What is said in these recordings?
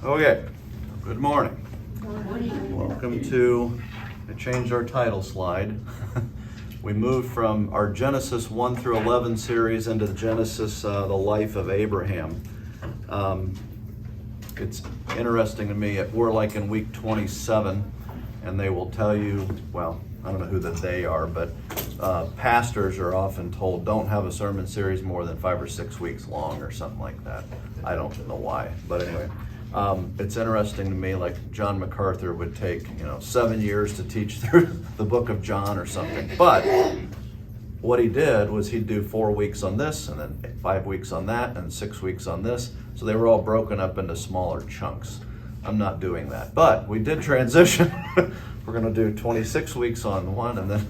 Okay, good morning. Welcome to, I changed our title slide. We moved from our Genesis 1 through 11 series into Genesis, the life of Abraham. It's interesting to me, we're like in week 27, and they will tell you, well, I don't know who the they are, but pastors are often told don't have a sermon series more than 5 or 6 weeks long or something like that. I don't know why, but anyway. It's interesting to me, like John MacArthur would take, 7 years to teach through the book of John or something. But what he did was he'd do 4 weeks on this, and then 5 weeks on that, and 6 weeks on this. So they were all broken up into smaller chunks. I'm not doing that. But we did transition. We're going to do 26 weeks on one, and then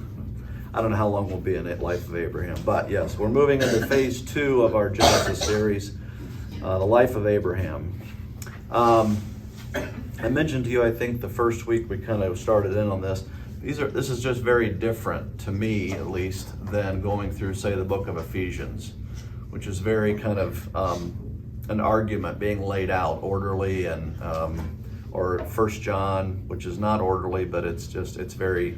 I don't know how long we'll be in it, Life of Abraham. But yes, we're moving into phase 2 of our Genesis series, the Life of Abraham. I mentioned to you, I think the first week we kind of started in on this. This is just very different to me, at least, than going through, say, the book of Ephesians, which is very kind of an argument being laid out orderly, and or First John, which is not orderly, but it's very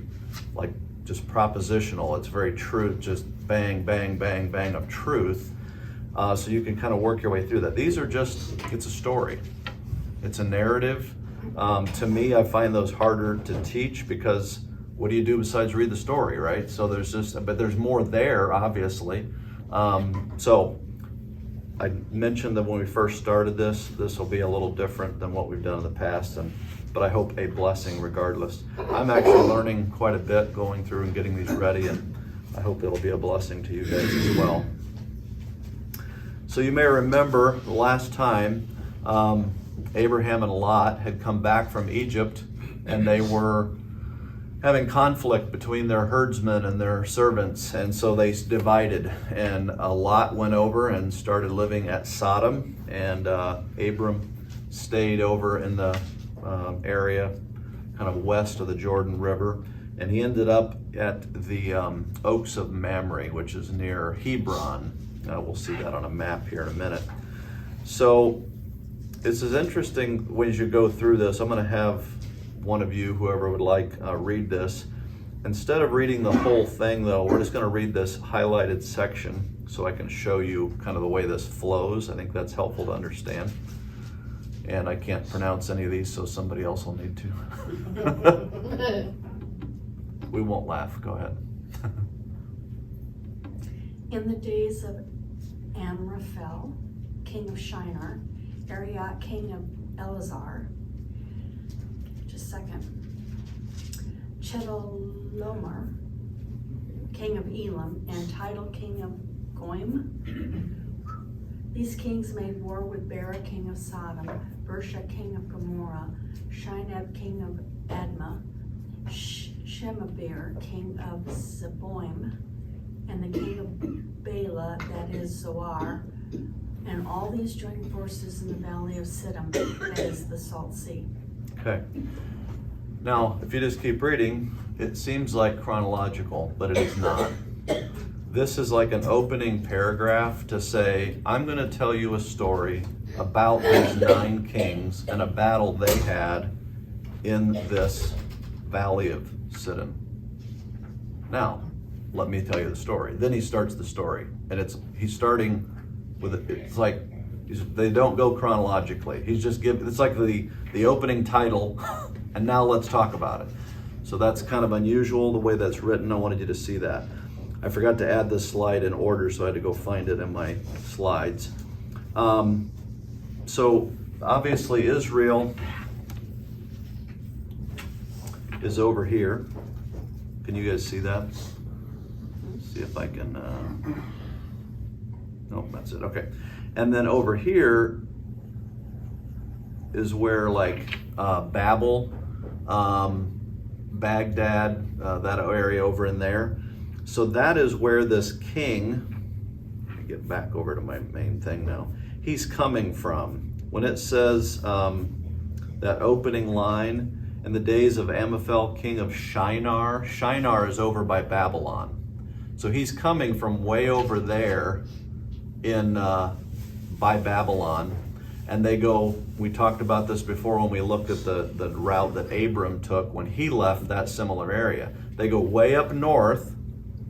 like just propositional. It's very true, just bang, bang, bang, bang of truth. So you can kind of work your way through that. These are it's a story. It's a narrative. To me, I find those harder to teach because what do you do besides read the story, right? So but there's more there, obviously. So I mentioned that when we first started this will be a little different than what we've done in the past, but I hope a blessing regardless. I'm actually learning quite a bit going through and getting these ready, and I hope it'll be a blessing to you guys as well. So you may remember the last time Abraham and Lot had come back from Egypt, and they were having conflict between their herdsmen and their servants, and so they divided, and Lot went over and started living at Sodom, and Abram stayed over in the area kind of west of the Jordan River, and he ended up at the Oaks of Mamre, which is near Hebron. We'll see that on a map here in a minute. So this is interesting when you go through this. I'm going to have one of you, whoever would like, read this. Instead of reading the whole thing, though, we're just going to read this highlighted section so I can show you kind of the way this flows. I think that's helpful to understand. And I can't pronounce any of these, so somebody else will need to. We won't laugh. Go ahead. In the days of Amraphel, king of Shinar, Arioch, king of Elazar, just a second, Chedorlaomer, king of Elam, and Tidal, king of Goim. These kings made war with Bera, king of Sodom, Bersha, king of Gomorrah, Shinab, king of Admah, Shemabir, king of Zeboim, and the king of Bela, that is Zoar, and all these joined forces in the valley of Siddim, that is the Salt Sea. Okay. Now, if you just keep reading, it seems like chronological, but it is not. This is like an opening paragraph to say, I'm going to tell you a story about these 9 kings and a battle they had in this valley of Siddim. Now, let me tell you the story. Then he starts the story, and he's starting with it. It's like they don't go chronologically. He's just it's like the opening title, and now let's talk about it. So that's kind of unusual the way that's written. I wanted you to see that. I forgot to add this slide in order, so I had to go find it in my slides. So obviously Israel is over here. Can you guys see that? See if I can, nope, that's it, okay. And then over here is where like Babel, Baghdad, that area over in there. So that is where this king, let me get back over to my main thing now, he's coming from. When it says that opening line, in the days of Amraphel, king of Shinar, Shinar is over by Babylon. So he's coming from way over there by Babylon. and they go, we talked about this before when we looked at the route that Abram took when he left that similar area. They go way up north,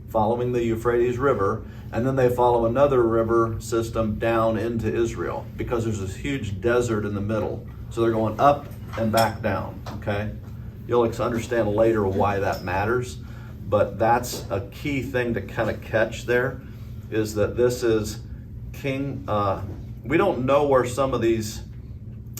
following the Euphrates River, and then they follow another river system down into Israel because there's this huge desert in the middle. So they're going up and back down, okay? You'll understand later why that matters, but that's a key thing to kind of catch there, is that this is King, we don't know where some of these,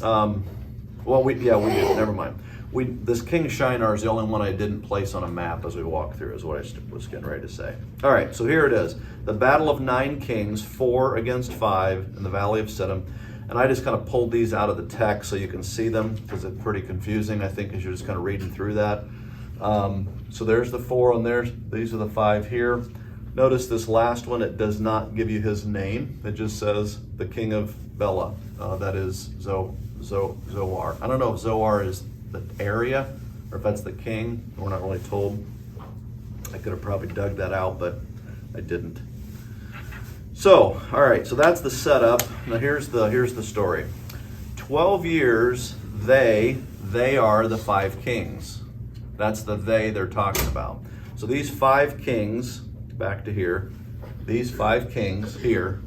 we do, never mind. This King Shinar is the only one I didn't place on a map as we walk through, is what I was getting ready to say. All right, so here it is. The Battle of 9 Kings, 4 against 5 in the Valley of Siddim. And I just kind of pulled these out of the text so you can see them, because it's pretty confusing, I think, as you're just kind of reading through that. So there's the 4 on there. These are the 5 here. Notice this last one, it does not give you his name. It just says the king of Bela. That is Zoar. I don't know if Zoar is the area or if that's the king. We're not really told. I could have probably dug that out, but I didn't. So, all right, so that's the setup. Now here's the story. 12 years, they are the 5 kings. That's the they're talking about. So these 5 kings, back to here, these 5 kings here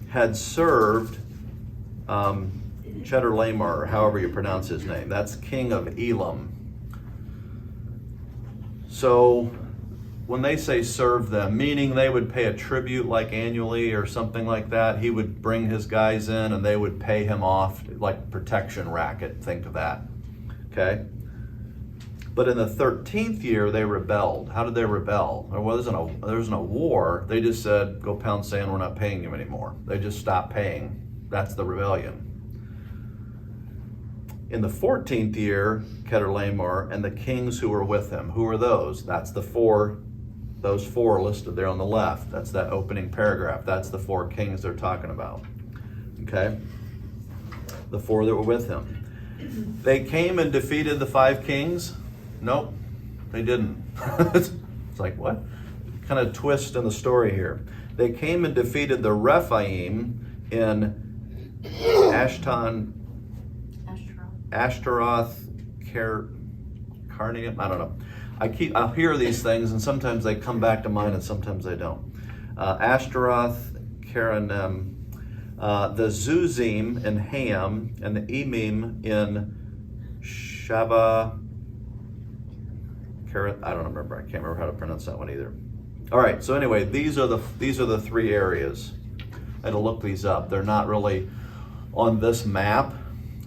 had served Chedorlaomer, or however you pronounce his name. That's king of Elam. So when they say serve them, meaning they would pay a tribute like annually or something like that, he would bring his guys in and they would pay him off like protection racket, think of that, okay? But in the 13th year, they rebelled. How did they rebel? There wasn't a war. They just said, go pound sand, we're not paying you anymore. They just stopped paying. That's the rebellion. In the 14th year, Chedorlaomer and the kings who were with him. Who are those? That's those 4 listed there on the left. That's that opening paragraph. That's the 4 kings they're talking about. Okay? The 4 that were with him. They came and defeated the 5 kings? Nope, they didn't. It's like, what? Kind of twist in the story here. They came and defeated the Rephaim in Ashtaroth, Carnium, I don't know. I'll hear these things and sometimes they come back to mind and sometimes they don't. Ashtaroth, Karanim, the Zuzim in Ham, and the Emim in Shava. I don't remember. I can't remember how to pronounce that one either. All right. So anyway, these are the 3 areas. I had to look these up. They're not really on this map,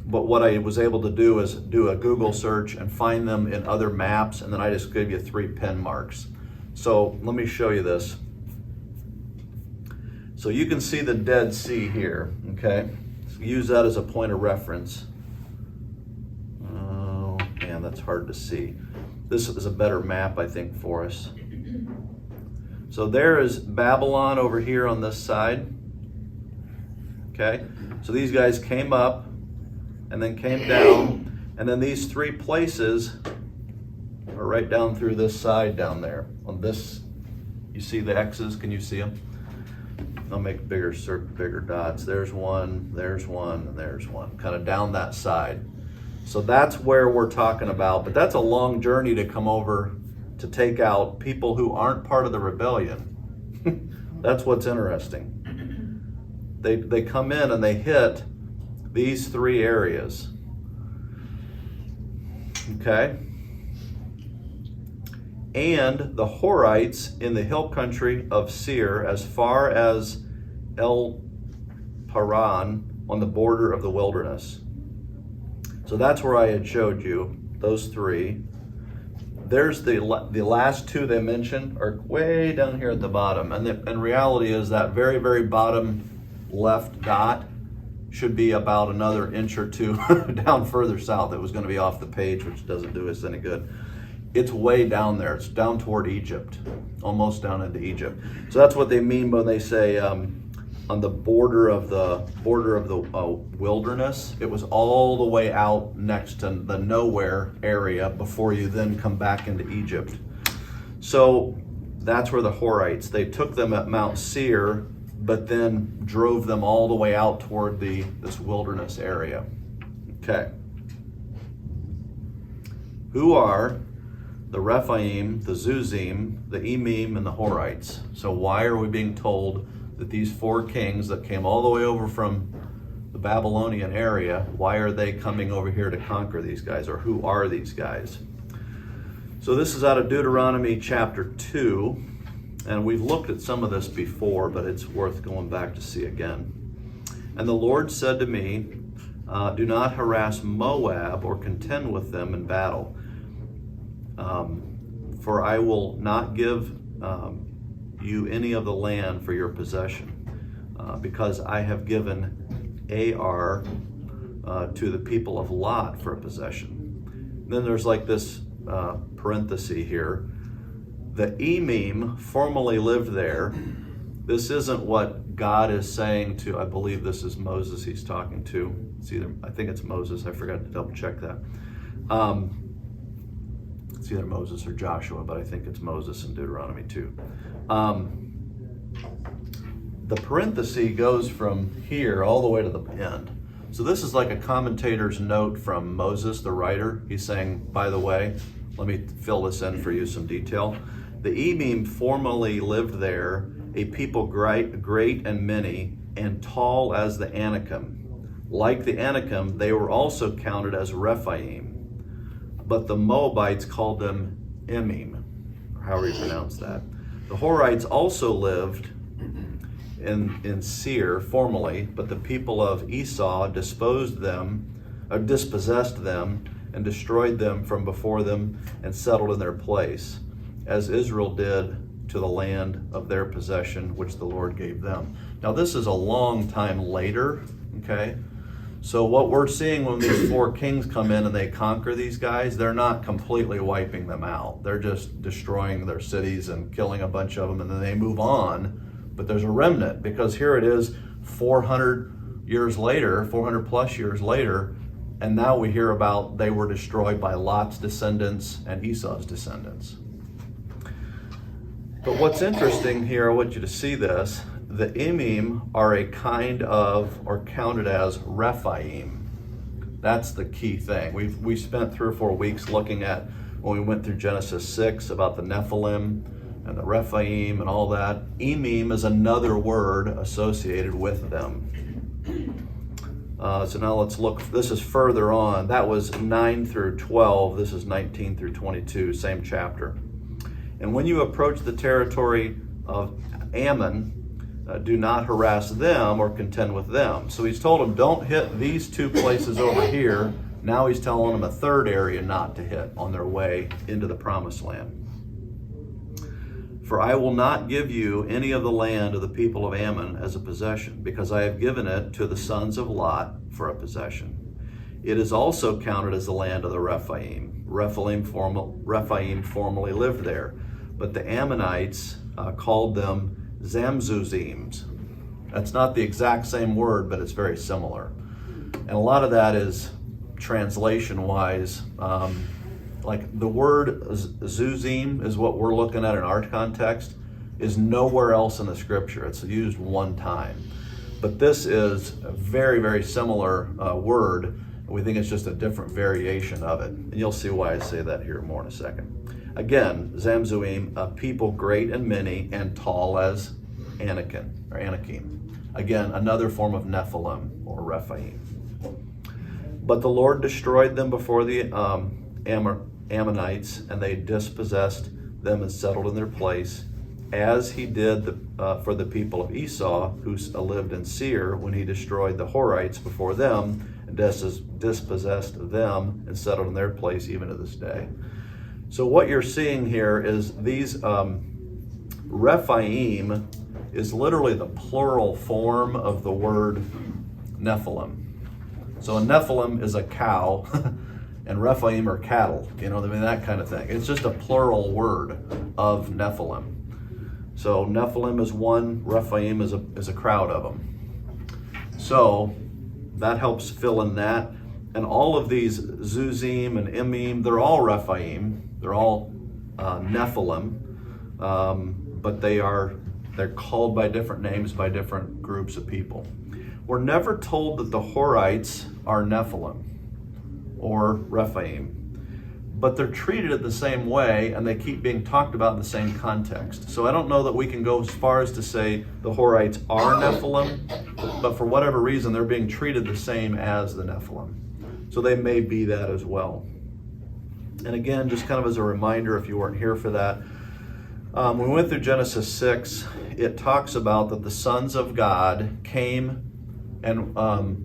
but what I was able to do is do a Google search and find them in other maps, and then I just gave you 3 pin marks. So let me show you this. So you can see the Dead Sea here. Okay. So use that as a point of reference. Oh man, that's hard to see. This is a better map, I think, for us. So there is Babylon over here on this side. Okay, so these guys came up and then came down, and then these 3 places are right down through this side down there. On this, you see the X's? Can you see them? I'll make bigger dots. There's one, and there's one, kind of down that side. So that's where we're talking about, but that's a long journey to come over to take out people who aren't part of the rebellion. That's what's interesting. They come in and they hit these 3 areas. Okay? And the Horites in the hill country of Seir, as far as El Paran, on the border of the wilderness. So that's where I had showed you, those 3. There's the last 2 they mentioned are way down here at the bottom. And reality is that very, very bottom left dot should be about another inch or 2 down further south. It was going to be off the page, which doesn't do us any good. It's way down there. It's down toward Egypt, almost down into Egypt. So that's what they mean when they say on the border of the wilderness. It was all the way out next to the nowhere area before you then come back into Egypt. So that's where the Horites, they took them at Mount Seir but then drove them all the way out toward this wilderness area. Okay. Who are the Rephaim, the Zuzim, the Emim, and the Horites? So why are we being told that these 4 kings that came all the way over from the Babylonian area, why are they coming over here to conquer these guys, or who are these guys? So this is out of Deuteronomy chapter 2, and we've looked at some of this before, but it's worth going back to see again. And the Lord said to me, do not harass Moab or contend with them in battle, for I will not give you any of the land for your possession, because I have given Ar to the people of Lot for a possession. Then there's like this parenthesis here. The Emim formerly lived there. This isn't what God is saying to, I believe this is Moses he's talking to. It's either, I think it's Moses, I forgot to double check that. It's either Moses or Joshua, but I think it's Moses in Deuteronomy 2. The parenthesis goes from here all the way to the end. So this is like a commentator's note from Moses, the writer. He's saying, by the way, let me fill this in for you, some detail. The Emim formerly lived there, a people great and many, and tall as the Anakim. Like the Anakim, they were also counted as Rephaim. But the Moabites called them Emim, or however you pronounce that. The Horites also lived in Seir formerly, but the people of Esau dispossessed them and destroyed them from before them and settled in their place, as Israel did to the land of their possession, which the Lord gave them. Now this is a long time later, okay? So what we're seeing when these 4 kings come in and they conquer these guys, they're not completely wiping them out. They're just destroying their cities and killing a bunch of them, and then they move on. But there's a remnant, because here it is 400 years later, 400 plus years later, and now we hear about they were destroyed by Lot's descendants and Esau's descendants. But what's interesting here, I want you to see this, the Emim are a kind of, or counted as Rephaim. That's the key thing. We spent 3 or 4 weeks looking at, when we went through Genesis 6, about the Nephilim and the Rephaim and all that. Emim is another word associated with them. So now let's look, this is further on. That was 9 through 12, this is 19 through 22, same chapter. And when you approach the territory of Ammon, do not harass them or contend with them. So he's told them, don't hit these 2 places over here. Now he's telling them a third area not to hit on their way into the promised land. For I will not give you any of the land of the people of Ammon as a possession, because I have given it to the sons of Lot for a possession. It is also counted as the land of the Rephaim. Rephaim formerly lived there, but the Ammonites called them Zamzuzims. That's not the exact same word, but it's very similar. And a lot of that is translation-wise. Like the word Zuzim is what we're looking at in our context, is nowhere else in the scripture. It's used one time. But this is a very, very similar word. We think it's just a different variation of it. And you'll see why I say that here more in a second. Again, Zamzuim, a people great and many and tall as Anakim. Again, another form of Nephilim or Rephaim. But the Lord destroyed them before the Ammonites, and they dispossessed them and settled in their place, as he did for the people of Esau, who lived in Seir, when he destroyed the Horites before them and dispossessed them and settled in their place even to this day. So what you're seeing here is these Rephaim is literally the plural form of the word Nephilim. So a Nephilim is a cow, and Rephaim are cattle, that kind of thing. It's just a plural word of Nephilim. So Nephilim is one, Rephaim is a crowd of them. So that helps fill in that. And all of these Zuzim and Emim, they're all Rephaim, they're all Nephilim, but they are They're called by different names by different groups of people. We're never told that the Horites are Nephilim or Rephaim, but they're treated the same way and they keep being talked about in the same context. So I don't know that we can go as far as to say the Horites are Nephilim, but for whatever reason they're being treated the same as the Nephilim. So they may be that as well. And again, just kind of as a reminder, if you weren't here for that, when we went through Genesis 6, it talks about that the sons of God came and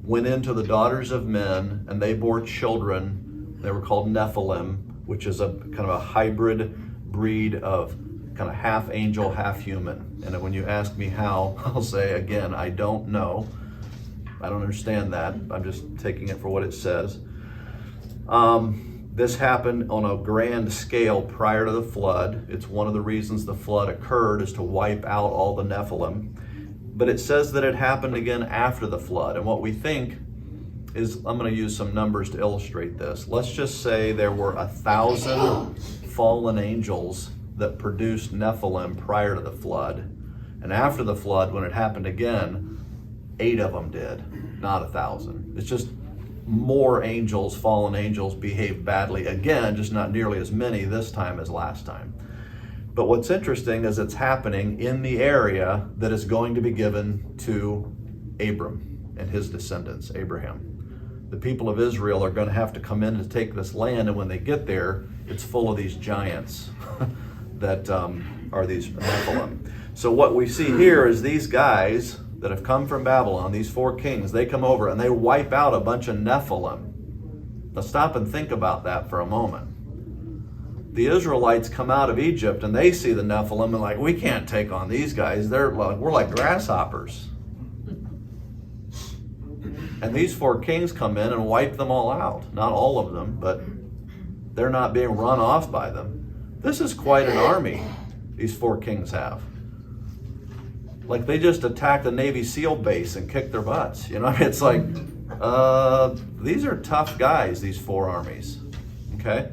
went into the daughters of men, and they bore children. They were called Nephilim, which is a kind of a hybrid breed of kind of half angel, half human. And when you ask me how, I'll say, again, I don't know. I don't understand that. I'm just taking it for what it says. This happened on a grand scale prior to the flood. It's one of the reasons the flood occurred, is to wipe out all the Nephilim. But it says that it happened again after the flood. And what we think is, I'm going to use some numbers to illustrate this. Let's just say there were 1,000 fallen angels that produced Nephilim prior to the flood. And after the flood, when it happened again, 8 of them did, not 1,000. It's just more angels, fallen angels, behaved badly again, just not nearly as many this time as last time. But what's interesting is it's happening in the area that is going to be given to Abram and his descendants, Abraham. The people of Israel are going to have to come in to take this land, and when they get there, it's full of these giants that are these Nephilim. So what we see here is these guys that have come from Babylon, these 4 kings, they come over and they wipe out a bunch of Nephilim. Now stop and think about that for a moment. The Israelites come out of Egypt and they see the Nephilim and like, we can't take on these guys. We're like grasshoppers. And these 4 kings come in and wipe them all out. Not all of them, but they're not being run off by them. This is quite an army these 4 kings have. Like they just attacked a Navy SEAL base and kicked their butts. You know, it's like, these are tough guys, these 4 armies. Okay?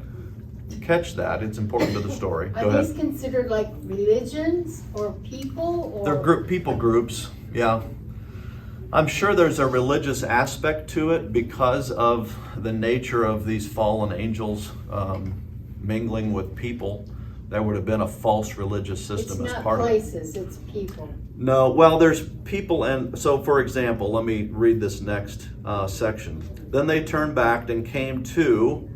Catch that. It's important to the story. Go Are these ahead. considered like religions or people? Or? They're people groups, yeah. I'm sure there's a religious aspect to it because of the nature of these fallen angels mingling with people. There would have been a false religious system as part of it. It's not places, it's people. No, well, there's people, and so for example, let me read this next section. Then they turned back and came to,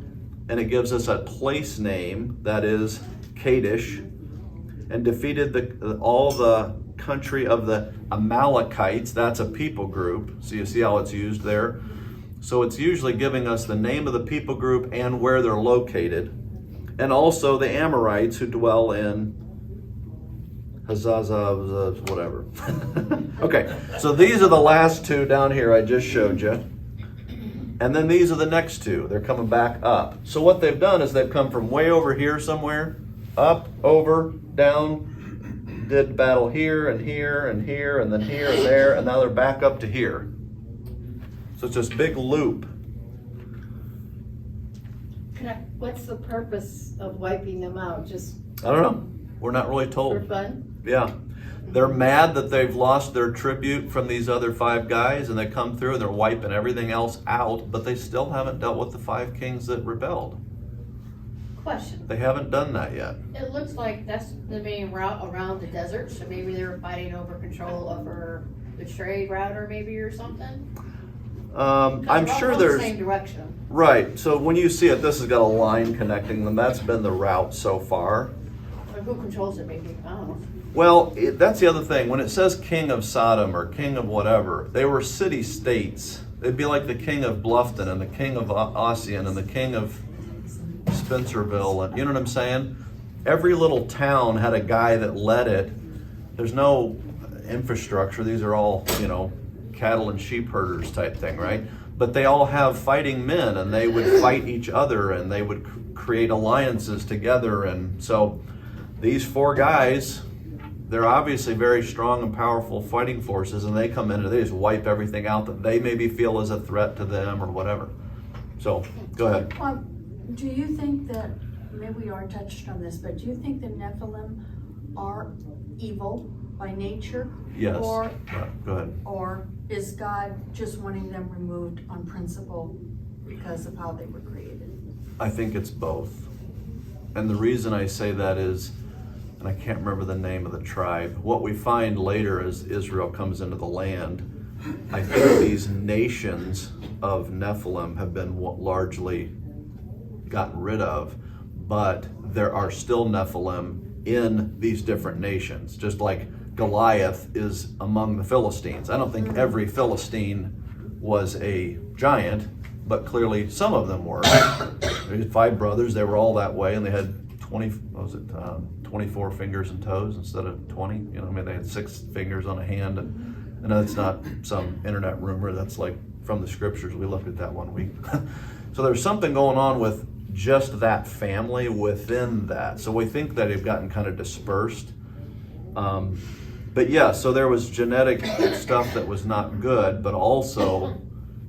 and it gives us a place name, that is Kadesh, and defeated all the country of the Amalekites. That's a people group. So you see how it's used there? So it's usually giving us the name of the people group and where they're located. And also the Amorites who dwell in Hazaza, whatever. Okay, so these are the last 2 down here I just showed you. And then these are the next 2. They're coming back up. So what they've done is they've come from way over here somewhere, up, over, down, did battle here and here and here and then here and there, and now they're back up to here. So it's this big loop. What's the purpose of wiping them out? Just I don't know. We're not really for told. fun? Yeah. They're mad that they've lost their tribute from these other 5 guys, and they come through and they're wiping everything else out, but they still haven't dealt with the 5 kings that rebelled. Question. They haven't done that yet. It looks like that's the main route around the desert, so maybe they were fighting over control over the trade route, or maybe or something. I'm They're all sure going there's the same direction. right. So when you see it, this has got a line connecting them. That's been the route so far. Or who controls it? Maybe I don't know. Well, that's the other thing. When it says king of Sodom or king of whatever, they were city states. It'd be like the king of Bluffton and the king of Ossian and the king of Spencerville. And you know what I'm saying? Every little town had a guy that led it. There's no infrastructure. These are all, cattle and sheep herders type thing, right? But they all have fighting men, and they would fight each other, and they would create alliances together. And so these 4 guys, they're obviously very strong and powerful fighting forces, and they come in and they just wipe everything out that they maybe feel is a threat to them or whatever. So go ahead. Do you think that, maybe we already touched on this, but do you think the Nephilim are evil by nature? Yes. Or, Yeah, go ahead. or is God just wanting them removed on principle because of how they were created? I think it's both. And the reason I say that is, and I can't remember the name of the tribe, what we find later as Israel comes into the land, I think these nations of Nephilim have been largely gotten rid of, but there are still Nephilim in these different nations, just like Goliath is among the Philistines. I don't think every Philistine was a giant, but clearly some of them were. They had 5 brothers, they were all that way, and they had 24 fingers and toes instead of 20. You know, I mean, they had 6 fingers on a hand, and that's not some internet rumor, that's like from the scriptures. We looked at that one week. So there's something going on with just that family within that. So we think that they've gotten kind of dispersed. But yeah, so there was genetic stuff that was not good, but also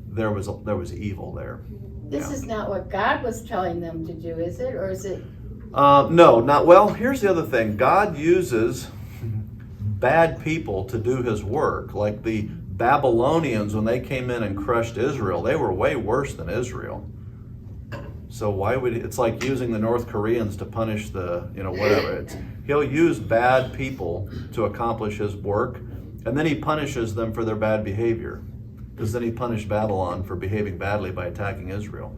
there was evil there. This Yeah. is not what God was telling them to do, is it? Or is it? No, not well. Here's the other thing: God uses bad people to do His work. Like the Babylonians, when they came in and crushed Israel, they were way worse than Israel. So why would it's like using the North Koreans to punish the whatever? He'll use bad people to accomplish His work, and then He punishes them for their bad behavior. Because then He punished Babylon for behaving badly by attacking Israel.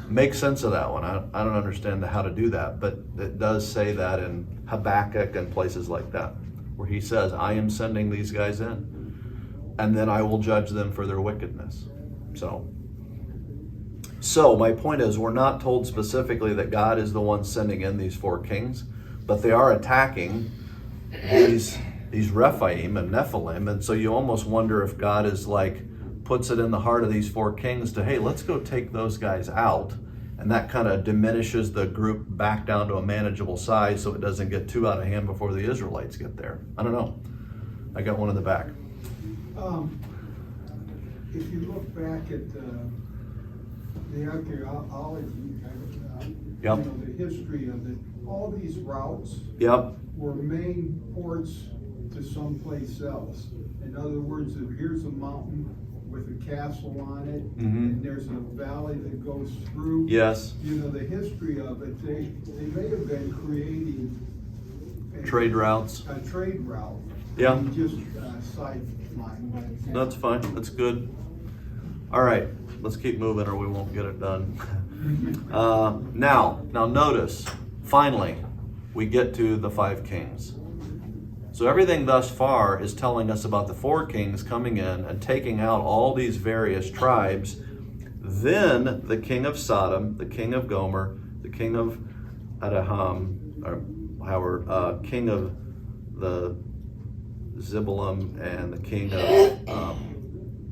Make sense of that one. I don't understand how to do that, but it does say that in Habakkuk and places like that, where He says, I am sending these guys in, and then I will judge them for their wickedness. So my point is, we're not told specifically that God is the one sending in these 4 kings, but they are attacking these Rephaim and Nephilim, and so you almost wonder if God is like, puts it in the heart of these 4 kings to, hey, let's go take those guys out, and that kind of diminishes the group back down to a manageable size so it doesn't get too out of hand before the Israelites get there. I don't know. I got one in the back. If you look back at the archaeology, Yep. the history of it, all these routes Yep. were main ports to someplace else. In other words, if here's a mountain with a castle on it, and there's a valley that goes through. Yes. The history of it, they may have been creating Trade routes. a trade route. Yeah. Just sideline. That's fine. That's good. All right. Let's keep moving or we won't get it done. Now notice, finally, we get to the 5 kings. So everything thus far is telling us about the 4 kings coming in and taking out all these various tribes. Then the king of Sodom, the king of Gomer, the king of Adaham, or king of the Zebulun, and the king of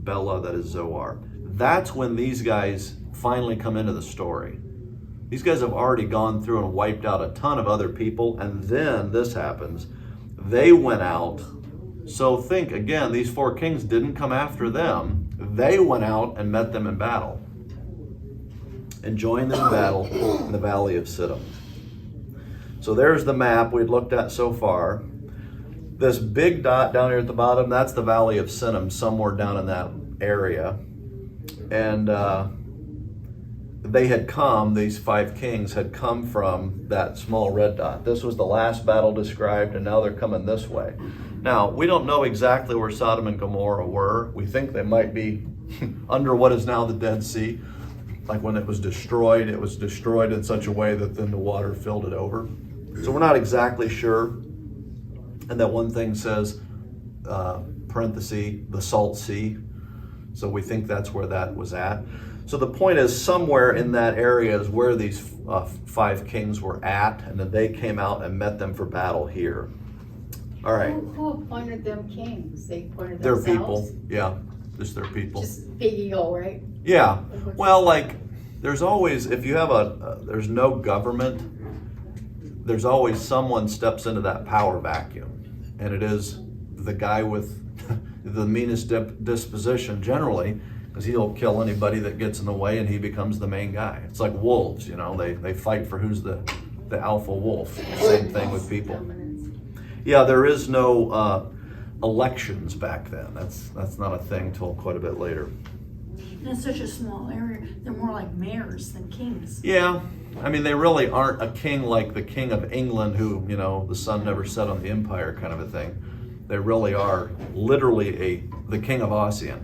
Bela, that is Zoar. That's when these guys finally come into the story. These guys have already gone through and wiped out a ton of other people, and then this happens. They went out. So think again, these 4 kings didn't come after them. They went out and met them in battle and joined them in battle in the valley of Siddim. So there's the map we'd looked at so far. This big dot down here at the bottom, that's the valley of Siddim, somewhere down in that area. And they had come, these 5 kings had come from that small red dot. This was the last battle described, and now they're coming this way. Now, we don't know exactly where Sodom and Gomorrah were. We think they might be under what is now the Dead Sea. Like when it was destroyed in such a way that then the water filled it over. So we're not exactly sure. And that one thing says, parenthesis, the Salt Sea. So we think that's where that was at. So the point is, somewhere in that area is where these 5 kings were at, and then they came out and met them for battle here. All right. Who appointed them kings? They appointed Their themselves? people. Yeah, just their people. Just big ego, right? Yeah. Well, like, there's always, if you have there's no government, there's always someone steps into that power vacuum. And it is the guy with the meanest disposition generally, because he'll kill anybody that gets in the way and he becomes the main guy. It's like wolves, they fight for who's the alpha wolf. Same thing with people. Yeah, there is no elections back then. That's not a thing till quite a bit later. And it's such a small area, they're more like mayors than kings. Yeah, I mean, they really aren't a king like the King of England who, you know, the sun never set on the empire kind of a thing. They really are literally the King of Ossian,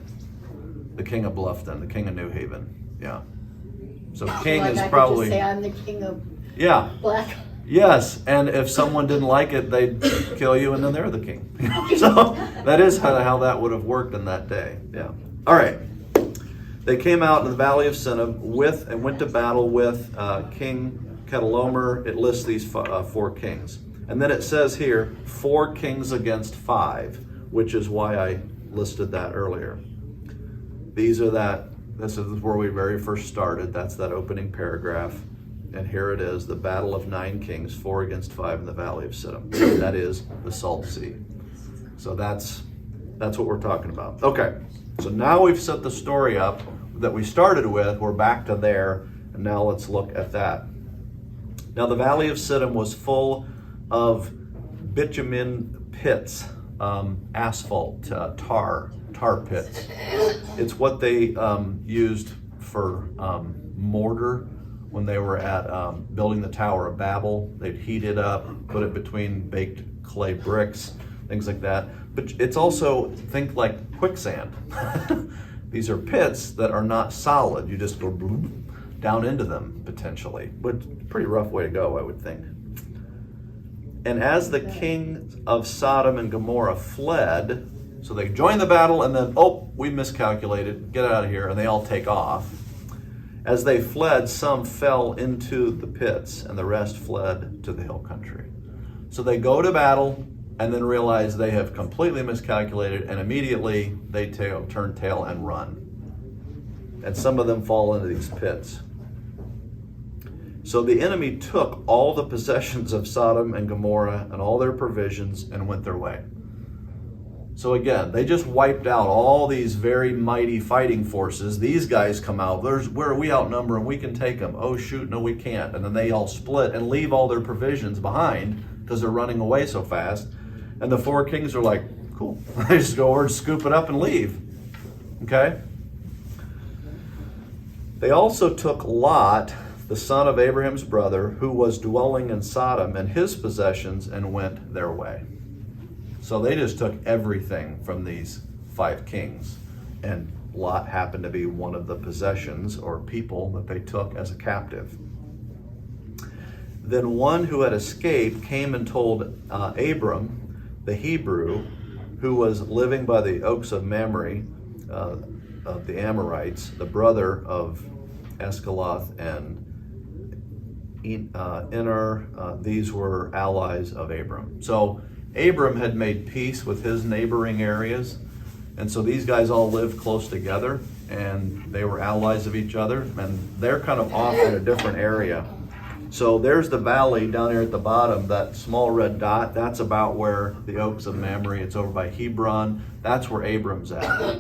the King of Bluffton, the King of New Haven. Yeah. So king Like is I could probably, just say I'm the king of yeah, black. yes. And if someone didn't like it, they'd kill you and then they're the king. So that is how that would have worked in that day. Yeah. All right. They came out in the Valley of Sinim with and went to battle with King Chedorlaomer. It lists these 4 kings. And then it says here, 4 kings against 5, which is why I listed that earlier. This is where we very first started. That's that opening paragraph. And here it is, the battle of 9 kings, 4 against 5 in the Valley of Sinim. That is the Salt Sea. So that's what we're talking about. Okay, so now we've set the story up that we started with. We're back to there, and now let's look at that. Now the Valley of Sinim was full of bitumen pits, asphalt, tar pits. It's what they used for mortar when they were at building the Tower of Babel. They'd heat it up, put it between baked clay bricks, things like that. But it's also, think like quicksand. These are pits that are not solid. You just go down into them potentially. But pretty rough way to go, I would think. And as the king of Sodom and Gomorrah fled, so they join the battle and then, oh, we miscalculated, get out of here, and they all take off. As they fled, some fell into the pits and the rest fled to the hill country. So they go to battle and then realize they have completely miscalculated, and immediately they turn tail and run. And some of them fall into these pits. So the enemy took all the possessions of Sodom and Gomorrah and all their provisions and went their way. So again, they just wiped out all these very mighty fighting forces. These guys come out, where we outnumber them, we can take them. Oh shoot, no we can't. And then they all split and leave all their provisions behind because they're running away so fast. And the 4 kings are like, cool. They just go over and scoop it up and leave. Okay? They also took Lot, the son of Abraham's brother, who was dwelling in Sodom, and his possessions, and went their way. So they just took everything from these 5 kings. And Lot happened to be one of the possessions or people that they took as a captive. Then one who had escaped came and told Abram, the Hebrew, who was living by the oaks of Mamre, of the Amorites, the brother of Escaloth and Ener. These were allies of Abram. So Abram had made peace with his neighboring areas, and so these guys all lived close together, and they were allies of each other, and they're kind of off in a different area. So there's the valley down here at the bottom, that small red dot, that's about where the Oaks of Mamre, it's over by Hebron, that's where Abram's at.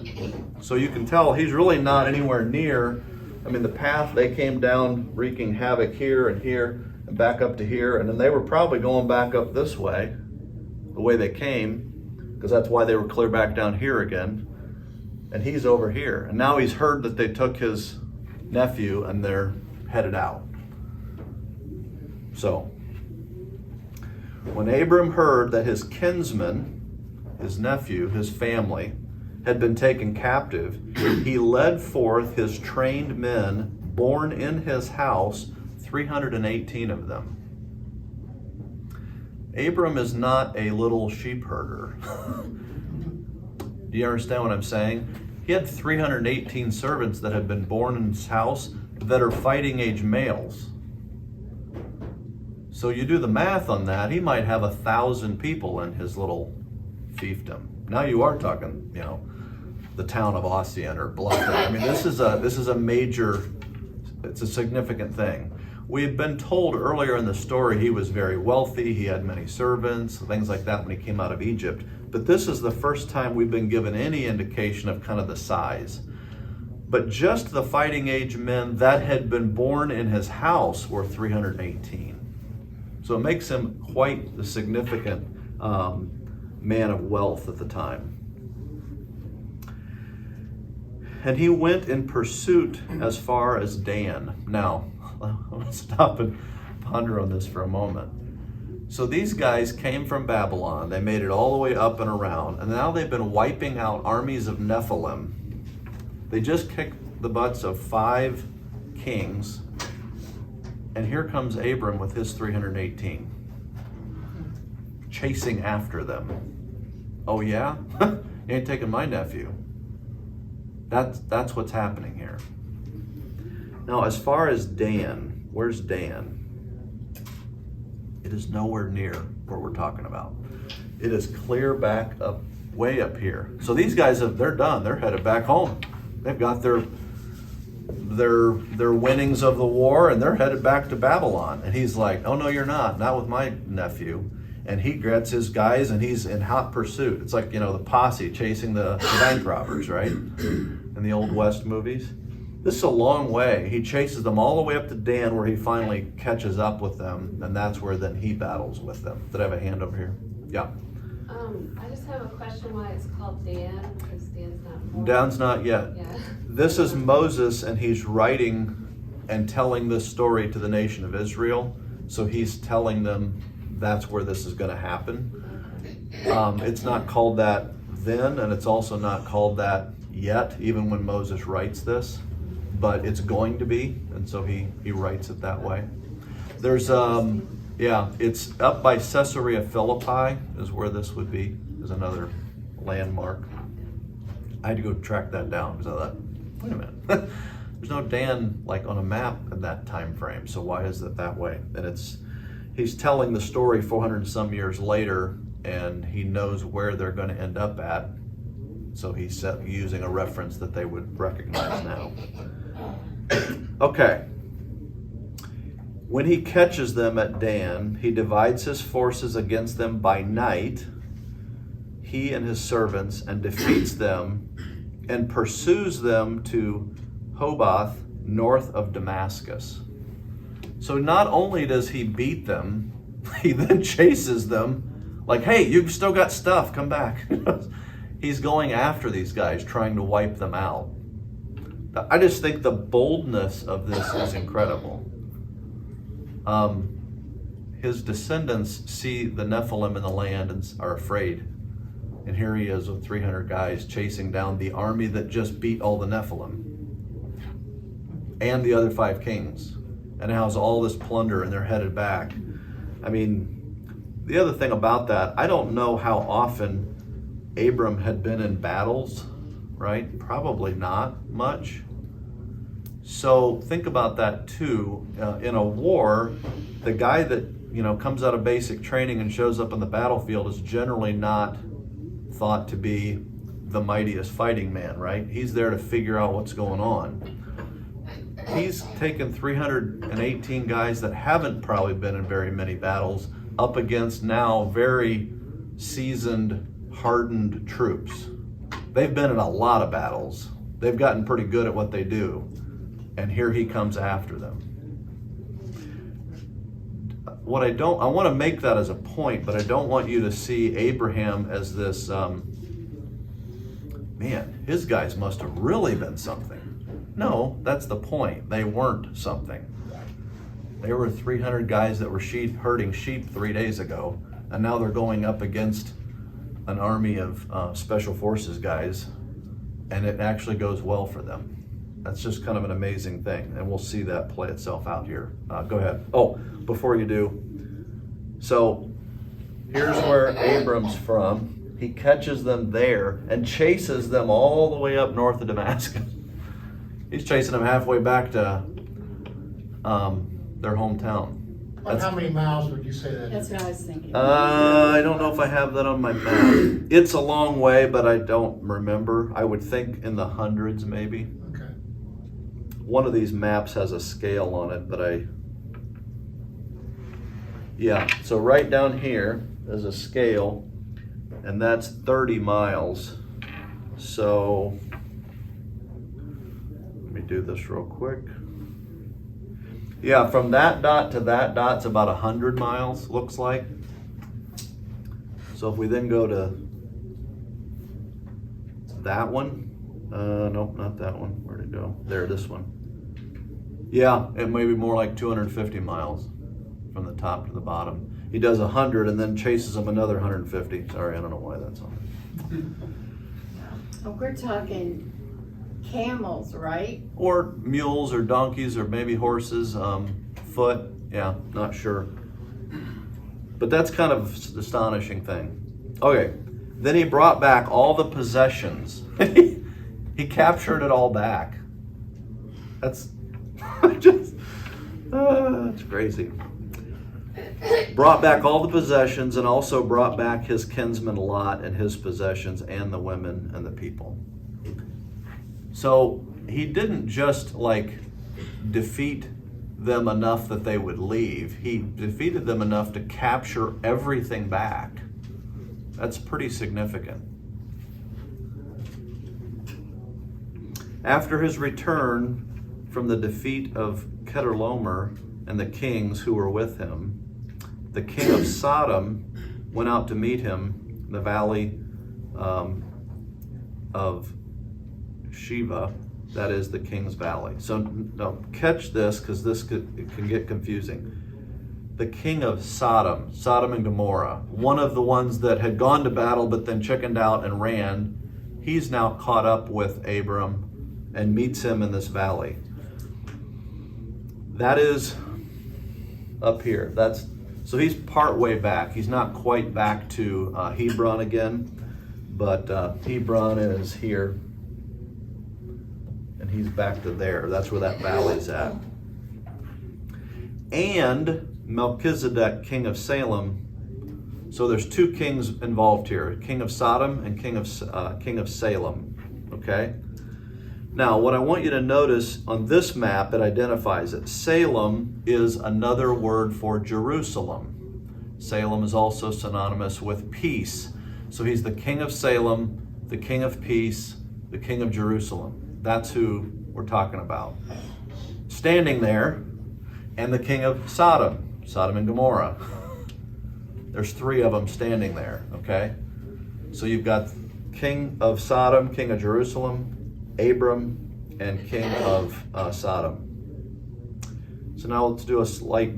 So you can tell he's really not anywhere near, I mean the path they came down wreaking havoc here and back up to here, and then they were probably going back up this way, the way they came, because that's why they were clear back down here again. And he's over here, and now he's heard that they took his nephew and they're headed out. So, when Abram heard that his kinsman, his nephew, his family, had been taken captive, he led forth his trained men, born in his house, 318 of them. Abram is not a little sheep herder. Do you understand what I'm saying? He had 318 servants that had been born in his house that are fighting age males. So you do the math on that, he might have 1,000 people in his little fiefdom. Now you are talking, you know, the town of Ossian or Bluffton. I mean, this is a major, it's a significant thing. We've been told earlier in the story he was very wealthy, he had many servants, things like that when he came out of Egypt. But this is the first time we've been given any indication of kind of the size. But just the fighting age men that had been born in his house were 318. So it makes him quite the significant man of wealth at the time. And he went in pursuit as far as Dan. Now, I'm going to stop and ponder on this for a moment. So these guys came from Babylon. They made it all the way up and around. And now they've been wiping out armies of Nephilim. They just kicked the butts of 5 kings. And here comes Abram with his 318. Chasing after them. Oh yeah? You ain't taking my nephew. That's what's happening here. Now, as far as Dan, where's Dan? It is nowhere near where we're talking about. It is clear back up, way up here. So these guys they're done. They're headed back home. They've got their winnings of the war, and they're headed back to Babylon. And he's like, "Oh no, you're not with my nephew." And he gets his guys, and he's in hot pursuit. It's like, the posse chasing the bank robbers, right? In the Old West movies. This is a long way. He chases them all the way up to Dan, where he finally catches up with them, and that's where then he battles with them. Did I have a hand over here? Yeah. I just have a question why it's called Dan, because Dan's not born. Dan's not yet. Yeah. This is Moses, and he's writing and telling this story to the nation of Israel. So he's telling them that's where this is going to happen. It's not called that then, and it's also not called that yet, even when Moses writes this, but it's going to be, and so he writes it that way. There's, it's up by Caesarea Philippi is where this would be, is another landmark. I had to go track that down because I thought, wait a minute, there's no Dan like on a map in that time frame, so why is it that way? And he's telling the story 400 and some years later, and he knows where they're going to end up at. So he's using a reference that they would recognize now. Okay. When he catches them at Dan, he divides his forces against them by night, he and his servants, and defeats them and pursues them to Hobath, north of Damascus. So not only does he beat them, he then chases them like, hey, you've still got stuff, come back. He's going after these guys, trying to wipe them out. I just think the boldness of this is incredible. His descendants see the Nephilim in the land and are afraid. And here he is with 300 guys chasing down the army that just beat all the Nephilim and the other 5 kings. And has all this plunder, and they're headed back. I mean, the other thing about that, I don't know how often Abram had been in battles, right? Probably not much. So think about that too. In a war, the guy that comes out of basic training and shows up on the battlefield is generally not thought to be the mightiest fighting man, right? He's there to figure out what's going on. He's taken 318 guys that haven't probably been in very many battles up against now very seasoned, hardened troops. They've been in a lot of battles. They've gotten pretty good at what they do. And here he comes after them. I want to make that as a point, but I don't want you to see Abraham as this, man, his guys must have really been something. No, that's the point. They weren't something. They were 300 guys that were herding sheep 3 days ago, and now they're going up against an army of special forces guys, and it actually goes well for them. That's just kind of an amazing thing, and we'll see that play itself out here. Go ahead. Oh, before you do, so here's where Abram's from. He catches them there and chases them all the way up north of Damascus. He's chasing them halfway back to their hometown. About how many miles would you say that That's is? what I was thinking. I don't know if I have that on my map. It's a long way, but I don't remember. I would think in the hundreds maybe. Okay. One of these maps has a scale on it, but yeah, so right down here is a scale, and that's 30 miles. So, let me do this real quick. Yeah, from that dot to that dot's about 100 miles, looks like. So if we then go to that one, nope, not that one. Where'd it go? There, this one. Yeah, it may be more like 250 miles from the top to the bottom. He does 100 and then chases him another 150. Sorry, I don't know why that's on. Oh, we're talking camels, right? Or mules or donkeys or maybe horses, foot. Yeah, not sure. But that's kind of an astonishing thing. Okay, then he brought back all the possessions. He captured it all back. That's just, it's crazy. Brought back all the possessions and also brought back his kinsman Lot and his possessions and the women and the people. So he didn't just like defeat them enough that they would leave. He defeated them enough to capture everything back. That's pretty significant. After his return from the defeat of Chedorlaomer and the kings who were with him, the king of Sodom went out to meet him in the valley of Shiva, that is the King's Valley. So now catch this, because it can get confusing. The king of Sodom and Gomorrah, one of the ones that had gone to battle but then chickened out and ran, he's now caught up with Abram and meets him in this valley. That is up here. So he's part way back. He's not quite back to Hebron again, but Hebron is here, and he's back to there. That's where that valley's at. And Melchizedek, king of Salem. So there's two kings involved here: king of Sodom and king of Salem. Okay. Now, what I want you to notice on this map, it identifies it. Salem is another word for Jerusalem. Salem is also synonymous with peace. So he's the king of Salem, the king of peace, the king of Jerusalem. That's who we're talking about. Standing there, and the king of Sodom and Gomorrah. There's three of them standing there, okay? So you've got king of Sodom, king of Jerusalem, Abram, and king of Sodom. So now let's do it's like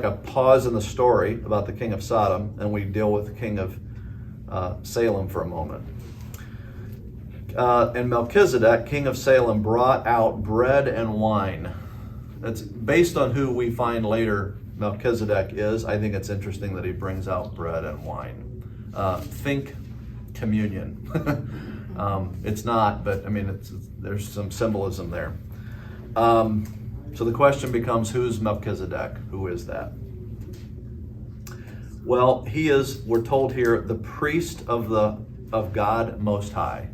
a pause in the story about the king of Sodom, and we deal with the king of Salem for a moment. And Melchizedek, king of Salem, brought out bread and wine. That's based on who we find later Melchizedek is. I think it's interesting that he brings out bread and wine. Think communion. It's not, but I mean, there's some symbolism there. So the question becomes, who's Melchizedek? Who is that? Well, he is, we're told here, the priest of God Most High.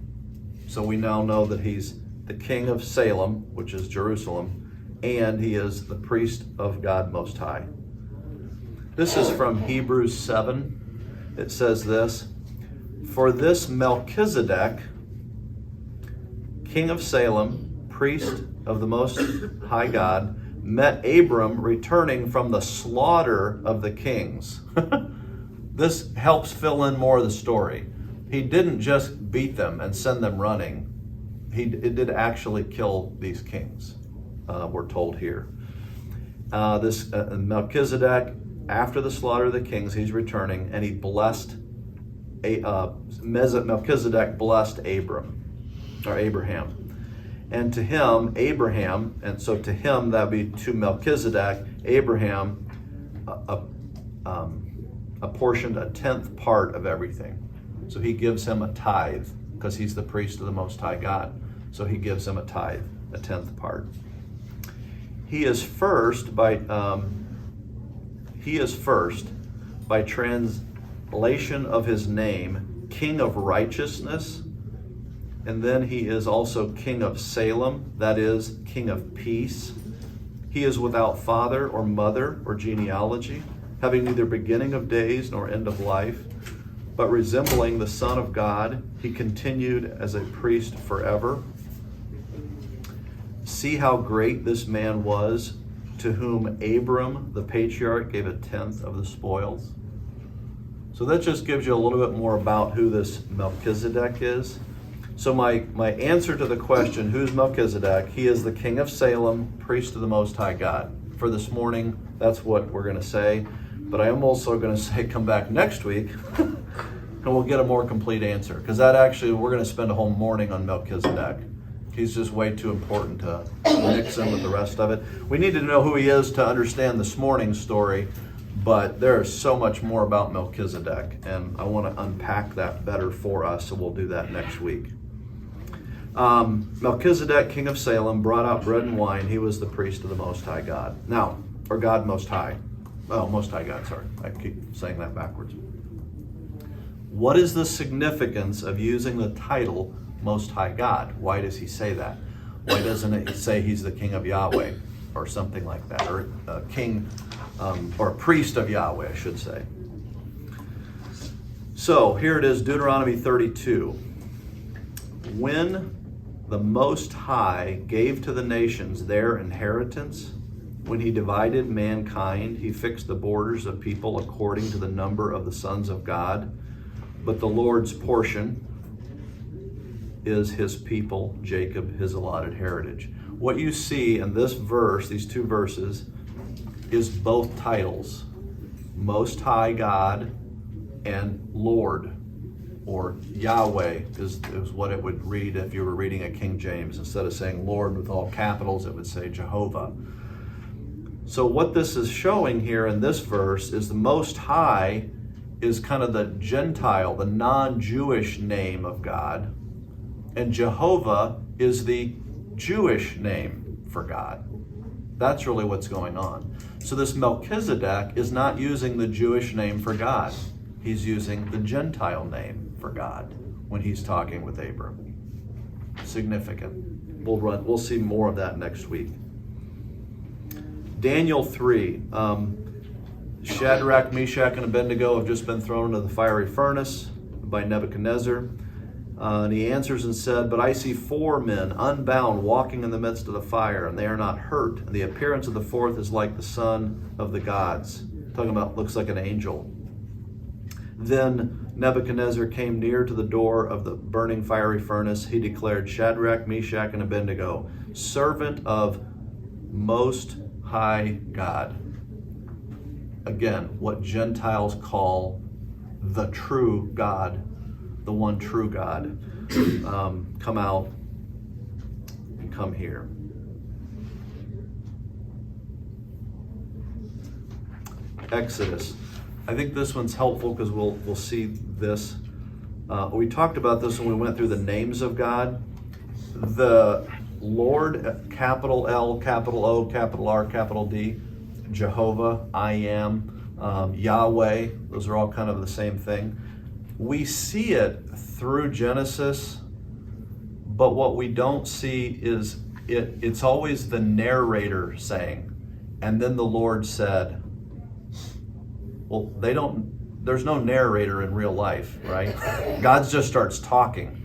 So we now know that he's the king of Salem, which is Jerusalem, and he is the priest of God Most High. This is from Hebrews 7. It says this: for this Melchizedek, king of Salem, priest of the Most High God, met Abram returning from the slaughter of the kings. This helps fill in more of the story. He didn't just beat them and send them running. It did actually kill these kings, we're told here. This Melchizedek, after the slaughter of the kings, he's returning, and he blessed, Melchizedek blessed Abraham. And to him, Abraham, and so to him, that would be to Melchizedek, Abraham apportioned a 10th part of everything. So he gives him a tithe, because he's the priest of the Most High God. So he gives him a tithe, a 10th part. He is first by translation of his name, King of Righteousness. And then he is also King of Salem, that is, King of Peace. He is without father or mother or genealogy, having neither beginning of days nor end of life, but resembling the Son of God, he continued as a priest forever. See how great this man was, to whom Abram, the patriarch, gave a 10th of the spoils. So that just gives you a little bit more about who this Melchizedek is. So my answer to the question, who's Melchizedek? He is the king of Salem, priest of the Most High God. For this morning, that's what we're going to say. But I am also going to say come back next week and we'll get a more complete answer. Because that actually, we're going to spend a whole morning on Melchizedek. He's just way too important to mix in with the rest of it. We need to know who he is to understand this morning's story. But there is so much more about Melchizedek, and I want to unpack that better for us, so we'll do that next week. Melchizedek, king of Salem, brought out bread and wine. He was the priest of the Most High God. Now, or God Most High. Oh, Most High God, sorry. I keep saying that backwards. What is the significance of using the title Most High God? Why does he say that? Why doesn't it say he's the king of Yahweh or something like that? Or a king... or a priest of Yahweh, I should say. So here it is, Deuteronomy 32. When the Most High gave to the nations their inheritance, when he divided mankind, he fixed the borders of people according to the number of the sons of God. But the Lord's portion is his people, Jacob, his allotted heritage. What you see in this verse, these two verses, is both titles, Most High God and Lord, or Yahweh is what it would read if you were reading a King James. Instead of saying Lord with all capitals, it would say Jehovah. So what this is showing here in this verse is the Most High is kind of the Gentile, the non-Jewish name of God, and Jehovah is the Jewish name for God. That's really what's going on. So this Melchizedek is not using the Jewish name for God. He's using the Gentile name for God when he's talking with Abram. Significant. We'll see more of that next week. Daniel 3. Shadrach, Meshach, and Abednego have just been thrown into the fiery furnace by Nebuchadnezzar. And he answers and said, "But I see 4 men unbound walking in the midst of the fire, and they are not hurt. And the appearance of the fourth is like the son of the gods." Talking about, looks like an angel. Then Nebuchadnezzar came near to the door of the burning fiery furnace. He declared, "Shadrach, Meshach, and Abednego, servant of Most High God." Again, what Gentiles call the true God, the one true God, come out and come here. Exodus. I think this one's helpful because we'll see this. We talked about this when we went through the names of God. The Lord, capital L, capital O, capital R, capital D, Jehovah, I am, Yahweh, those are all kind of the same thing. We see it through Genesis, but what we don't see is it's always the narrator saying, "And then the Lord said." Well, there's no narrator in real life, right? God just starts talking.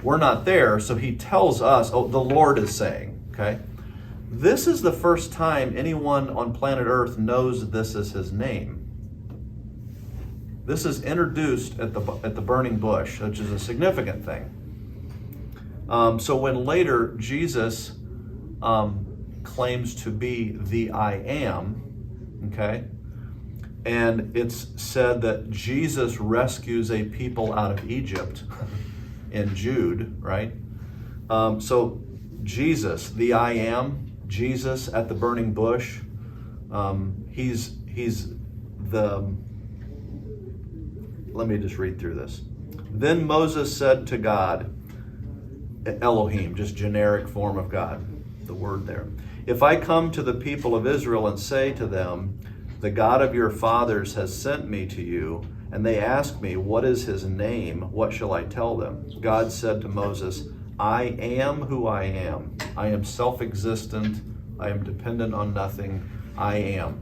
We're not there, so he tells us, oh, the Lord is saying, okay? This is the first time anyone on planet Earth knows this is his name. This is introduced at the burning bush, which is a significant thing. So when later Jesus claims to be the I am, okay? And it's said that Jesus rescues a people out of Egypt in Jude, right? So Jesus, the I am, Jesus at the burning bush, he's the, let me just read through this. Then Moses said to God, Elohim, just generic form of God, the word there. "If I come to the people of Israel and say to them, 'The God of your fathers has sent me to you,' and they ask me, 'What is his name?' what shall I tell them?" God said to Moses, "I am who I am. I am self-existent. I am dependent on nothing. I am.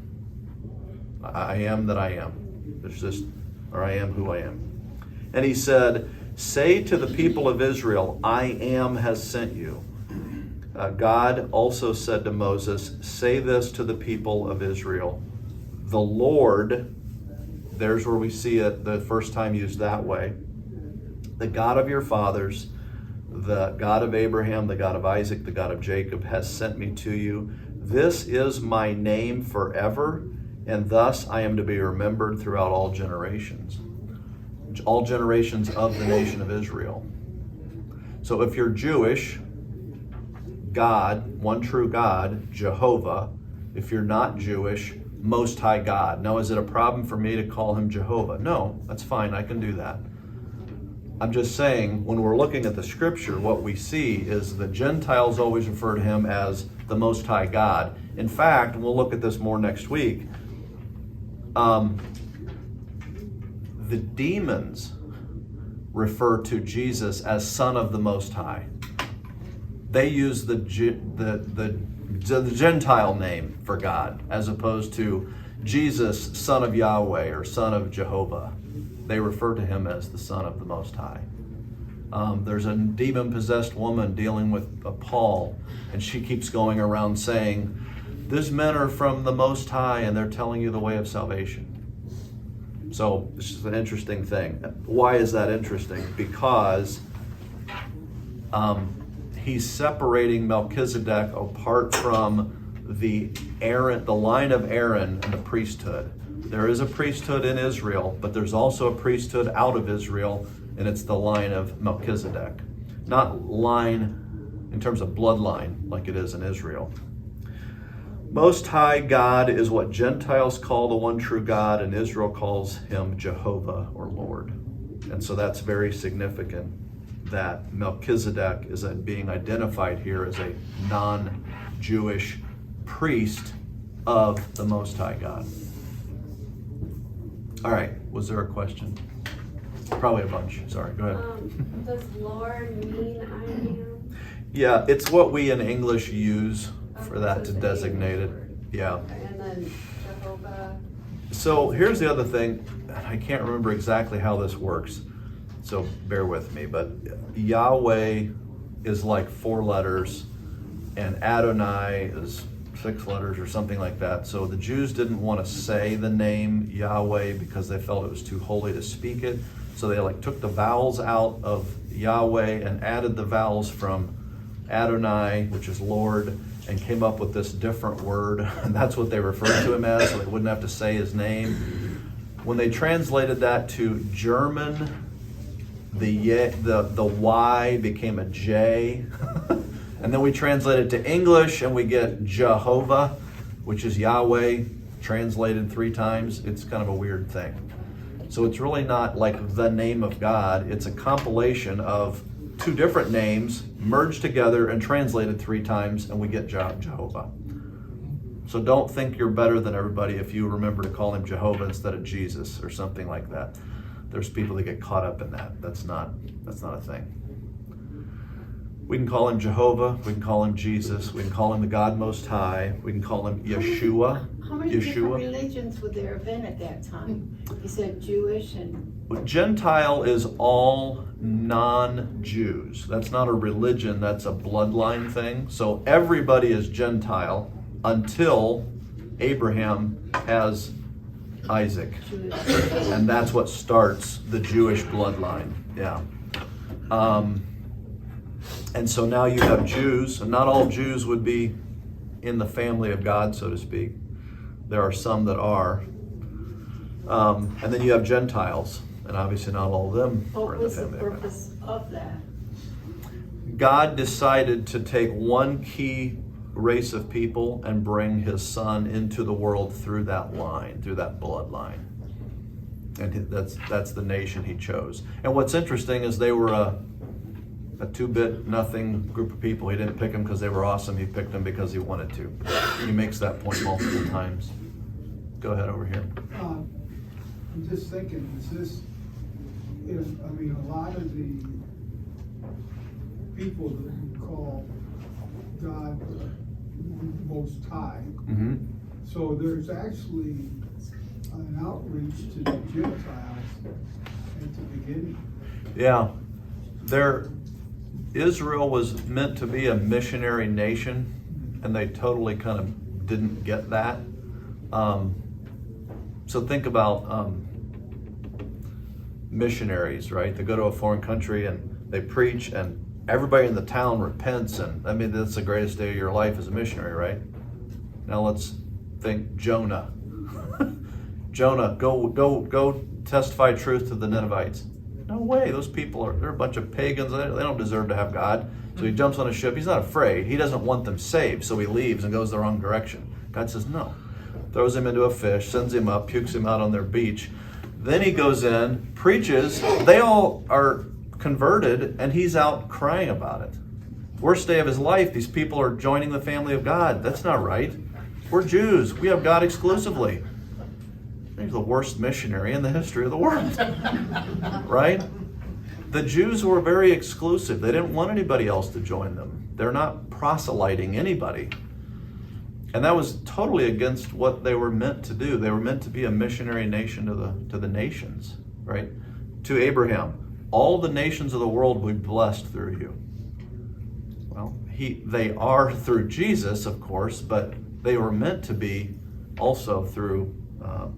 I am that I am. There's just, or I am who I am." And he said, "Say to the people of Israel, I am has sent you." God also said to Moses, "Say this to the people of Israel, the Lord, there's where we see it the first time used that way. The God of your fathers, the God of Abraham, the God of Isaac, the God of Jacob has sent me to you. This is my name forever, and thus I am to be remembered throughout all generations. All generations of the nation of Israel. So if you're Jewish, God, one true God, Jehovah. If you're not Jewish, Most High God. Now, is it a problem for me to call him Jehovah? No, that's fine. I can do that. I'm just saying, when we're looking at the scripture, what we see is the Gentiles always refer to him as the Most High God. In fact, and we'll look at this more next week, the demons refer to Jesus as Son of the Most High. They use the Gentile name for God, as opposed to Jesus, Son of Yahweh or Son of Jehovah. They refer to him as the Son of the Most High. There's a demon-possessed woman dealing with Paul, and she keeps going around saying, "These men are from the Most High, and they're telling you the way of salvation." So this is an interesting thing. Why is that interesting? Because he's separating Melchizedek apart from the line of Aaron and the priesthood. There is a priesthood in Israel, but there's also a priesthood out of Israel, and it's the line of Melchizedek. Not line in terms of bloodline like it is in Israel. Most High God is what Gentiles call the one true God, and Israel calls him Jehovah or Lord. And so that's very significant that Melchizedek is being identified here as a non-Jewish priest of the Most High God. All right, was there a question? Probably a bunch. Sorry, go ahead. Does Lord mean I am? Yeah, it's what we in English use for that So to it's designate it. English word. Yeah. And then Jehovah. So here's the other thing. I can't remember exactly how this works, so bear with me. But Yahweh is like 4 letters, and Adonai is 6 letters or something like that. So the Jews didn't want to say the name Yahweh because they felt it was too holy to speak it. So they took the vowels out of Yahweh and added the vowels from Adonai, which is Lord, and came up with this different word. And that's what they referred to him as, so they wouldn't have to say his name. When they translated that to German, the Y became a J. And then we translate it to English and we get Jehovah, which is Yahweh, translated 3 times. It's kind of a weird thing. So it's really not like the name of God. It's a compilation of 2 different names merged together and translated 3 times, and we get Jehovah. So don't think you're better than everybody if you remember to call him Jehovah instead of Jesus or something like that. There's people that get caught up in that. That's not a thing. We can call him Jehovah, we can call him Jesus, we can call him the God Most High, we can call him Yeshua. How many different religions would there have been at that time? You said Jewish and... Gentile is all non-Jews. That's not a religion, that's a bloodline thing. So everybody is Gentile until Abraham has Isaac. Jewish. And that's what starts the Jewish bloodline. Yeah. And so now you have Jews, and not all Jews would be in the family of God, so to speak. There are some that are. And then you have Gentiles, and obviously not all of them are What in the was the family of God. purpose of that? God decided to take one key race of people and bring his son into the world through that line, through that bloodline. And that's the nation he chose. And what's interesting is they were a 2-bit nothing group of people. He didn't pick them because they were awesome. He picked them because he wanted to. He makes that point multiple times. Go ahead over here. I'm just thinking, is this, a lot of the people that we call God Most High, Mm-hmm. so there's actually an outreach to the Gentiles at the beginning. Yeah. Israel was meant to be a missionary nation, and they totally kind of didn't get that. So think about missionaries, right? They go to a foreign country and they preach, and everybody in the town repents, and I mean, that's the greatest day of your life as a missionary, right? Now let's think Jonah. Jonah, go testify truth to the Ninevites. No way, those people they're a bunch of pagans, they don't deserve to have God. So he jumps on a ship, he's not afraid, he doesn't want them saved, so he leaves and goes the wrong direction. God says no. Throws him into a fish, sends him up, pukes him out on their beach. Then he goes in, preaches, they all are converted, and he's out crying about it. Worst day of his life, these people are joining the family of God. That's not right. We're Jews, we have God exclusively. He's the worst missionary in the history of the world, right? The Jews were very exclusive. They didn't want anybody else to join them. They're not proselyting anybody. And that was totally against what they were meant to do. They were meant to be a missionary nation to the nations, right? To Abraham, all the nations of the world will be blessed through you. Well, they are through Jesus, of course, but they were meant to be also through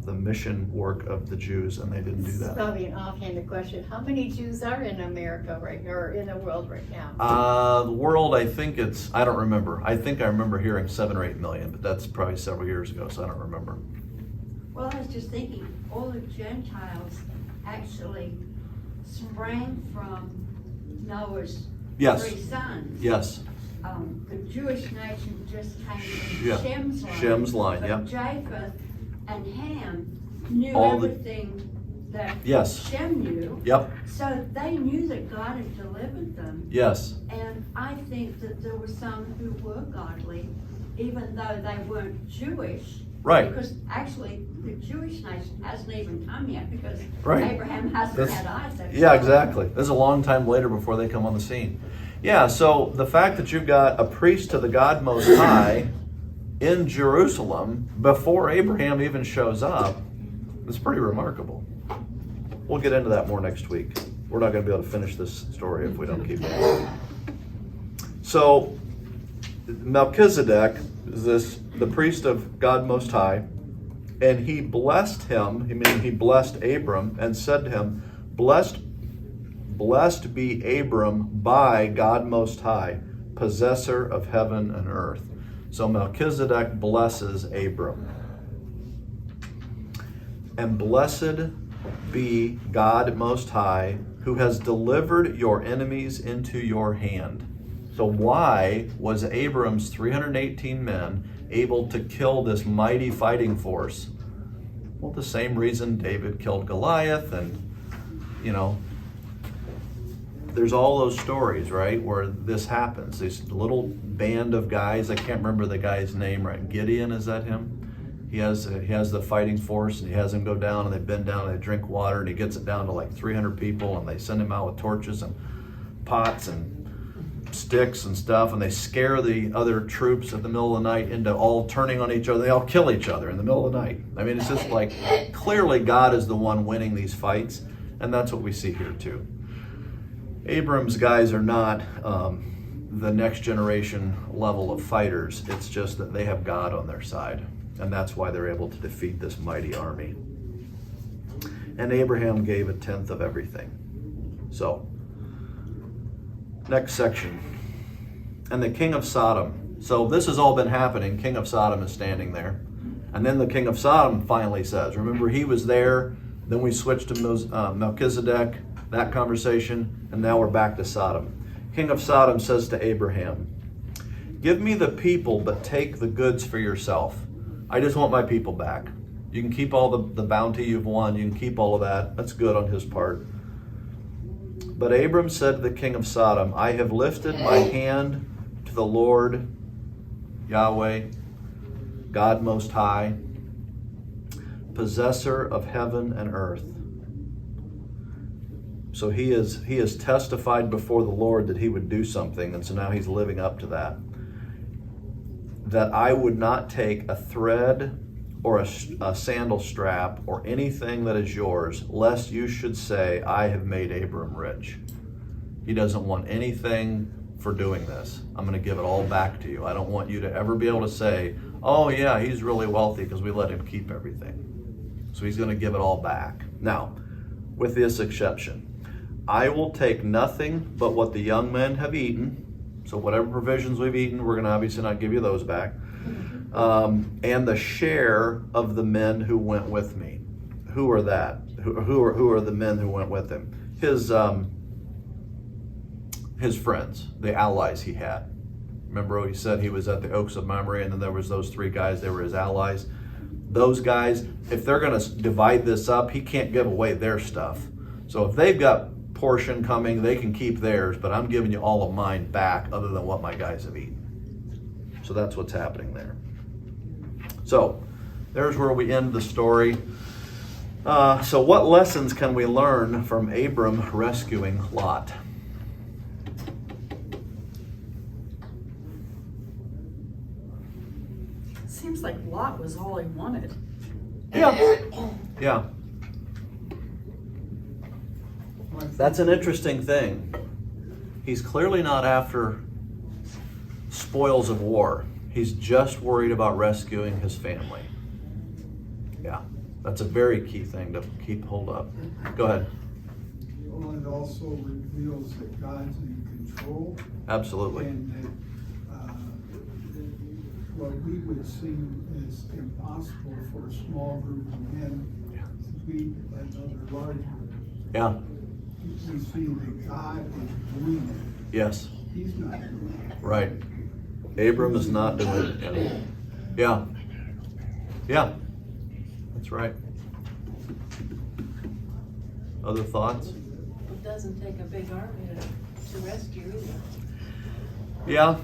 the mission work of the Jews, and they didn't do This is that. probably an offhanded question. How many Jews are in America right, or in the world right now? The world, I think I don't remember. I think I remember hearing 7 or 8 million, but that's probably several years ago, so I don't remember. Well, I was just thinking, all the Gentiles actually sprang from Noah's Yes. 3 sons. Yes. The Jewish nation just came from Yeah. Shem's line. Shem's line, But yeah. Japheth and Ham knew All the- everything that Yes. Shem knew. Yep. So they knew that God had delivered them. Yes. And I think that there were some who were godly, even though they weren't Jewish. Right. Because actually, the Jewish nation hasn't even come yet, because Right. Abraham hasn't That's- had Isaac. Yeah, exactly. This is a long time later before they come on the scene. Yeah, so the fact that you've got a priest to the God Most High in Jerusalem before Abraham even shows up is pretty remarkable. We'll get into that more next week. We're not going to be able to finish this story if we don't keep going. So Melchizedek is the priest of God Most High, and he blessed him, meaning he blessed Abram and said to him, Blessed be Abram by God Most High, possessor of heaven and earth. So Melchizedek blesses Abram. And blessed be God Most High, who has delivered your enemies into your hand. So why was Abram's 318 men able to kill this mighty fighting force? Well, the same reason David killed Goliath, and there's all those stories, right, where this happens. This little band of guys, I can't remember the guy's name, right? Gideon, is that him? He has the fighting force, and he has them go down, and they bend down, and they drink water, and he gets it down to like 300 people, and they send him out with torches and pots and sticks and stuff, and they scare the other troops at the middle of the night into all turning on each other. They all kill each other in the middle of the night. I mean, it's just like, clearly God is the one winning these fights, and that's what we see here too. Abram's guys are not the next generation level of fighters. It's just that they have God on their side, and that's why they're able to defeat this mighty army. And Abraham gave 1/10 of everything. So, next section. And the king of Sodom. So this has all been happening. King of Sodom is standing there. And then the king of Sodom finally says, remember, he was there, then we switched to Melchizedek, that conversation, and now we're back to Sodom. King of Sodom says to Abraham, give me the people, but take the goods for yourself. I just want my people back. You can keep all the bounty you've won. You can keep all of that. That's good on his part. But Abram said to the king of Sodom, I have lifted my hand to the Lord, Yahweh, God Most High, possessor of heaven and earth. So he has testified before the Lord that he would do something, and so now he's living up to that. That I would not take a thread or a sandal strap or anything that is yours, lest you should say, I have made Abram rich. He doesn't want anything for doing this. I'm going to give it all back to you. I don't want you to ever be able to say, oh yeah, he's really wealthy because we let him keep everything. So he's going to give it all back. Now, with this exception. I will take nothing but what the young men have eaten. So whatever provisions we've eaten, we're going to obviously not give you those back. And the share of the men who went with me. Who are that? Who are the men who went with him? His friends, the allies he had. Remember he said he was at the Oaks of Mamre, and then there was those 3 guys, they were his allies. Those guys, if they're gonna divide this up, he can't give away their stuff. So if they've got portion coming, they can keep theirs, but I'm giving you all of mine back other than what my guys have eaten. So that's what's happening there. So there's where we end the story. So what lessons can we learn from Abram rescuing Lot? Seems like Lot was all he wanted. Yeah. Yeah. That's an interesting thing. He's clearly not after spoils of war. He's just worried about rescuing his family. Yeah, that's a very key thing to keep hold of. Go ahead. Well, it also reveals that God's in control. Absolutely. And that what we would see as impossible for a small group of men to beat another large group. Yeah. We see that God is doing it. Yes. He's not doing it. Right. Abram is not doing it. Yeah. Yeah. That's right. Other thoughts? It doesn't take a big army to rescue either. Yeah.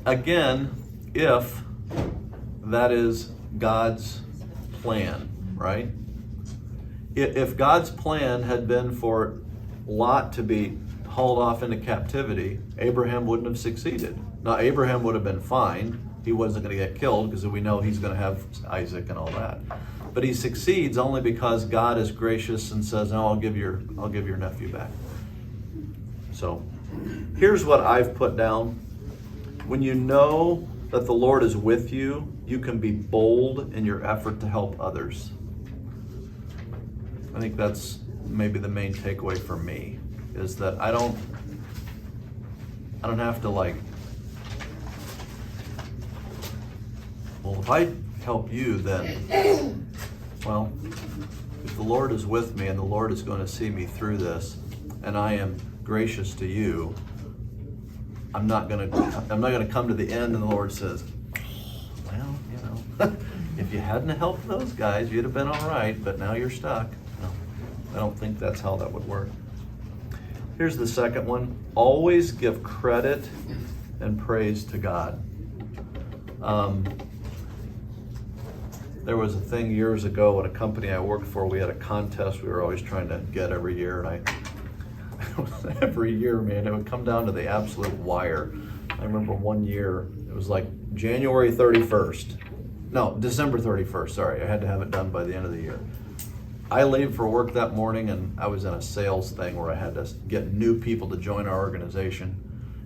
Again, if that is God's plan, right? If God's plan had been for Lot to be hauled off into captivity, Abraham wouldn't have succeeded. Now, Abraham would have been fine. He wasn't going to get killed because we know he's going to have Isaac and all that. But he succeeds only because God is gracious and says, "No, I'll give your nephew back." So, here's what I've put down. When you know that the Lord is with you, you can be bold in your effort to help others. I think that's maybe the main takeaway for me, is that I don't have to well, if I help you, then, well, if the Lord is with me and the Lord is going to see me through this, and I am gracious to you, I'm not gonna come to the end and the Lord says, well, if you hadn't helped those guys, you'd have been all right, but now you're stuck. No, I don't think that's how that would work. Here's the second one. Always give credit and praise to God. There was a thing years ago at a company I worked for. We had a contest we were always trying to get every year, and every year, man, it would come down to the absolute wire. I remember one year, it was like December 31st, sorry. I had to have it done by the end of the year. I leave for work that morning, and I was in a sales thing where I had to get new people to join our organization.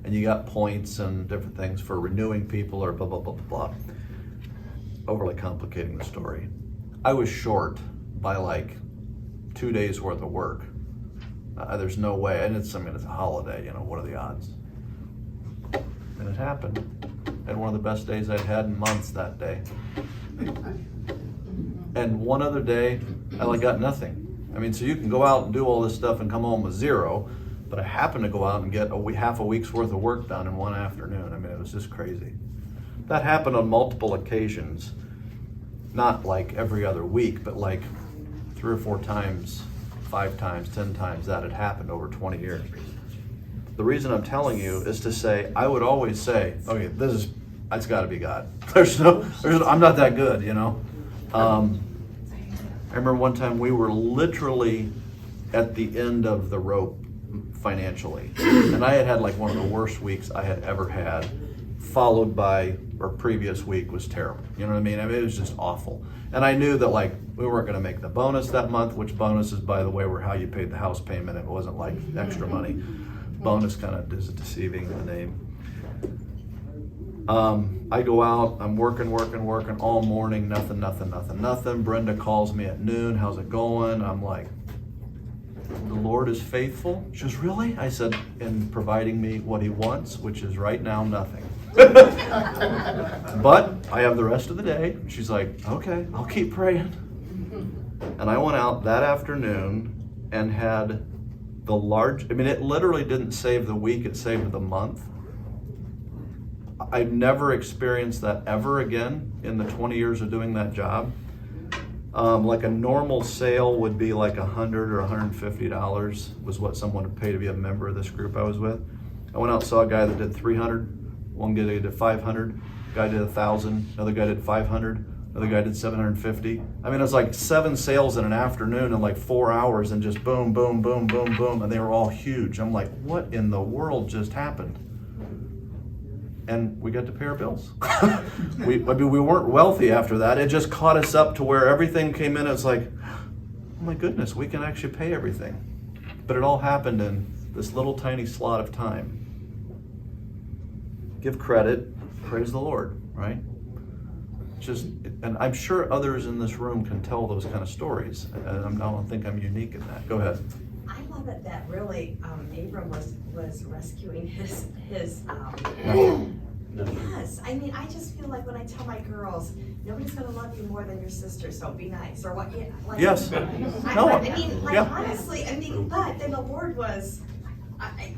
And you got points and different things for renewing people or blah, blah, blah, blah, blah. Overly complicating the story. I was short by like 2 days worth of work. There's no way, and it's a holiday, what are the odds? And it happened. I had one of the best days I'd had in months that day. And one other day, I got nothing. So you can go out and do all this stuff and come home with zero, but I happened to go out and get half a week's worth of work done in one afternoon. It was just crazy. That happened on multiple occasions, not like every other week, but like 3 or 4 times, 5 times, 10 times that had happened over 20 years. The reason I'm telling you is to say, I would always say, okay, it's got to be God. I'm not that good, I remember one time we were literally at the end of the rope financially, and I had like one of the worst weeks I had ever had, followed by our previous week was terrible. You know what I mean? It was just awful. And I knew that we weren't going to make the bonus that month, which bonuses, by the way, were how you paid the house payment. It wasn't like extra money. Bonus kind of is deceiving, the name. I go out, I'm working all morning, nothing. Brenda calls me at noon, how's it going? I'm like, The Lord is faithful. She goes, really? I said, in providing me what he wants, which is right now nothing. But I have the rest of the day. She's like, okay, I'll keep praying. And I went out that afternoon and had it literally didn't save the week, it saved the month. I've never experienced that ever again in the 20 years of doing that job. Like a normal sale would be like $100 or $150 was what someone would pay to be a member of this group I was with. I went out and saw a guy that did 300, one guy did 500, guy did 1,000, another guy did 500, another guy did 750. I mean, it was like 7 sales in an afternoon in like 4 hours and just boom, boom, boom, boom, boom, and they were all huge. I'm like, what in the world just happened? And we got to pay our bills. we weren't wealthy after that. It just caught us up to where everything came in. It's like, oh my goodness, we can actually pay everything. But it all happened in this little tiny slot of time. Give credit, praise the Lord, right? And I'm sure others in this room can tell those kind of stories. And I don't think I'm unique in that. Go ahead. I love it that really Abram was rescuing his yes. I mean, I just feel like when I tell my girls, nobody's gonna love you more than your sister, so be nice, or what? Yeah, like, Yes. I mean, like honestly, I mean, but then the Lord was.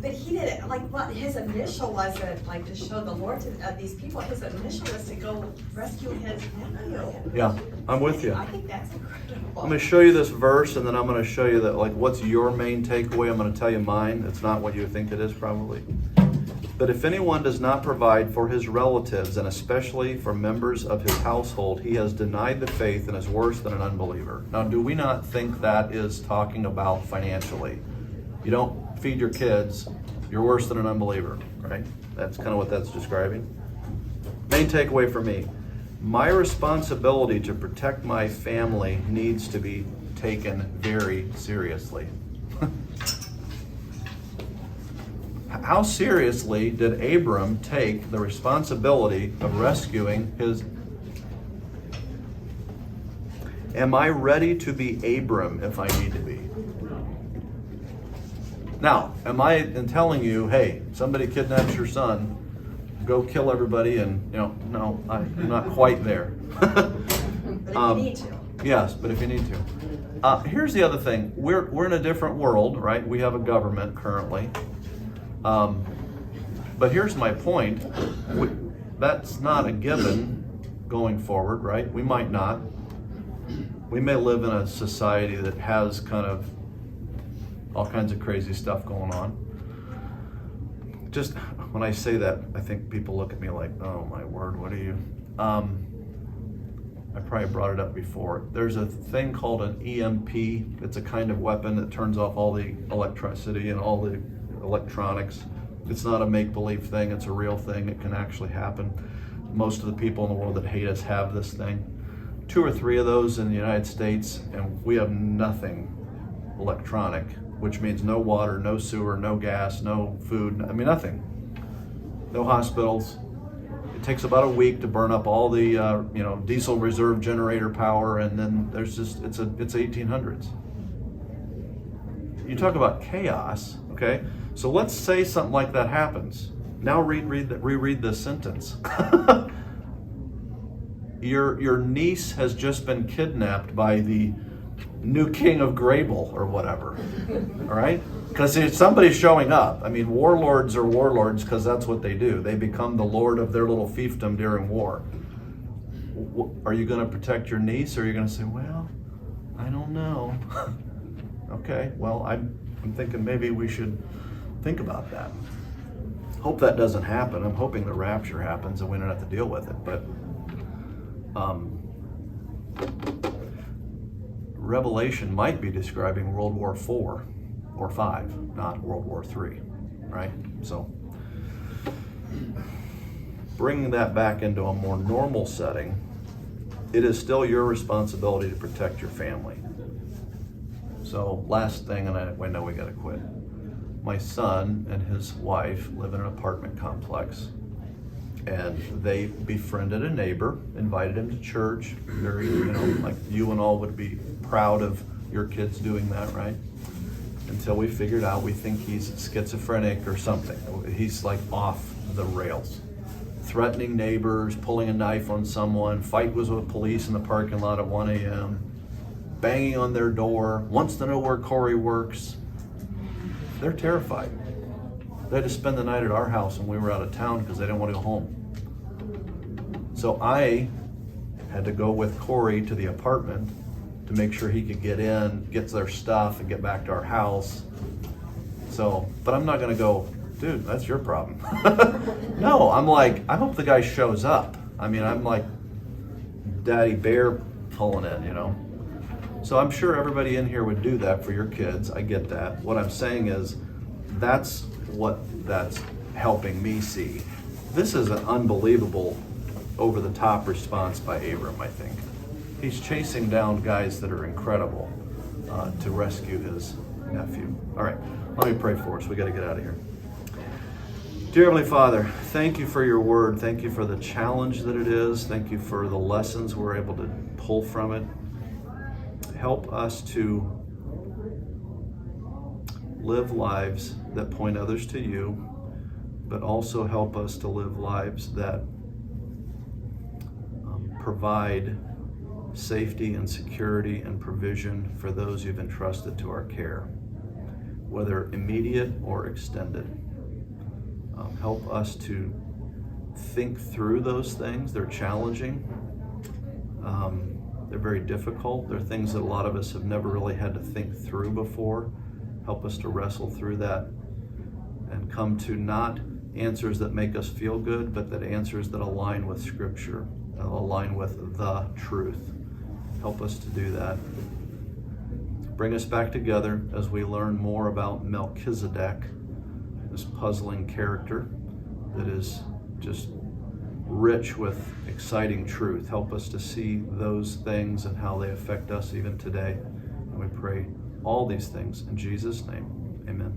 But he did it, like what his initial wasn't like to show the Lord to these people. His initial was to go rescue his nephew. Yeah, I'm with you. I think that's incredible. I'm going to show you this verse, and then I'm going to show you that, like, what's your main takeaway. I'm going to tell you mine. It's not what you think it is, probably. But if anyone does not provide for his relatives, and especially for members of his household, he has denied the faith and is worse than an unbeliever. Now, do we not think that is talking about financially? You don't feed your kids, you're worse than an unbeliever, right? That's kind of what that's describing. Main takeaway for me, my responsibility to protect my family needs to be taken very seriously. How seriously did Abram take the responsibility of rescuing his... Am I ready to be Abram if I need to be? Now, am I telling you, hey, somebody kidnaps your son, go kill everybody, and, no, I'm not quite there. But if you need to. Yes, but if you need to. Here's the other thing. We're in a different world, right? We have a government currently. But here's my point. That's not a given going forward, right? We might not. We may live in a society that has kind of all kinds of crazy stuff going on. Just when I say that, I think people look at me like, oh my word, what are you? I probably brought it up before. There's a thing called an EMP. It's a kind of weapon that turns off all the electricity and all the electronics. It's not a make-believe thing, it's a real thing. It can actually happen. Most of the people in the world that hate us have this thing. 2 or 3 of those in the United States, and we have nothing electronic, which means no water, no sewer, no gas, no food, I mean nothing. No hospitals. It takes about a week to burn up all the diesel reserve generator power, and then there's just, it's 1800s. You talk about chaos, okay? So let's say something like that happens. Now reread this sentence. Your niece has just been kidnapped by the new king of Grable or whatever, all right? Because somebody's showing up. I mean, warlords are warlords because that's what they do. They become the lord of their little fiefdom during war. Are you going to protect your niece, or are you going to say, well, I don't know? Okay, well, I'm thinking maybe we should think about that. Hope that doesn't happen. I'm hoping the rapture happens and we don't have to deal with it, but Revelation might be describing World War IV or V, not World War III, right? So bringing that back into a more normal setting, it is still your responsibility to protect your family. So last thing, and I know we gotta quit. My son and his wife live in an apartment complex, and they befriended a neighbor, invited him to church. Very, like you and all would be proud of your kids doing that, right? until we figured out we think he's schizophrenic or something. He's like off the rails. Threatening neighbors, pulling a knife on someone, fight was with police in the parking lot at 1 a.m., banging on their door, wants to know where Corey works. They're terrified. They had to spend the night at our house when we were out of town because they didn't want to go home. So I had to go with Corey to the apartment to make sure he could get in, get their stuff, and get back to our house. So, but I'm not gonna go, dude, that's your problem. No, I'm like, I hope the guy shows up. I mean, I'm like Daddy Bear pulling in, you know? So I'm sure everybody in here would do that for your kids. I get that. What I'm saying is, that's what that's helping me see. This is an unbelievable, over-the-top response by Abram, I think. He's chasing down guys that are incredible to rescue his nephew. All right, let me pray for us. We got to get out of here. Dear Heavenly Father, thank you for your word. Thank you for the challenge that it is. Thank you for the lessons we're able to pull from it. Help us to live lives that point others to you, but also help us to live lives that provide safety and security and provision for those you've entrusted to our care, whether immediate or extended. Help us to think through those things. They're challenging. They're very difficult. They're things that a lot of us have never really had to think through before. Help us to wrestle through that and come to not answers that make us feel good, but that answers that align with Scripture, align with the truth. Help us to do that. Bring us back together as we learn more about Melchizedek, this puzzling character that is just rich with exciting truth. Help us to see those things and how they affect us even today. And we pray all these things in Jesus' name. Amen.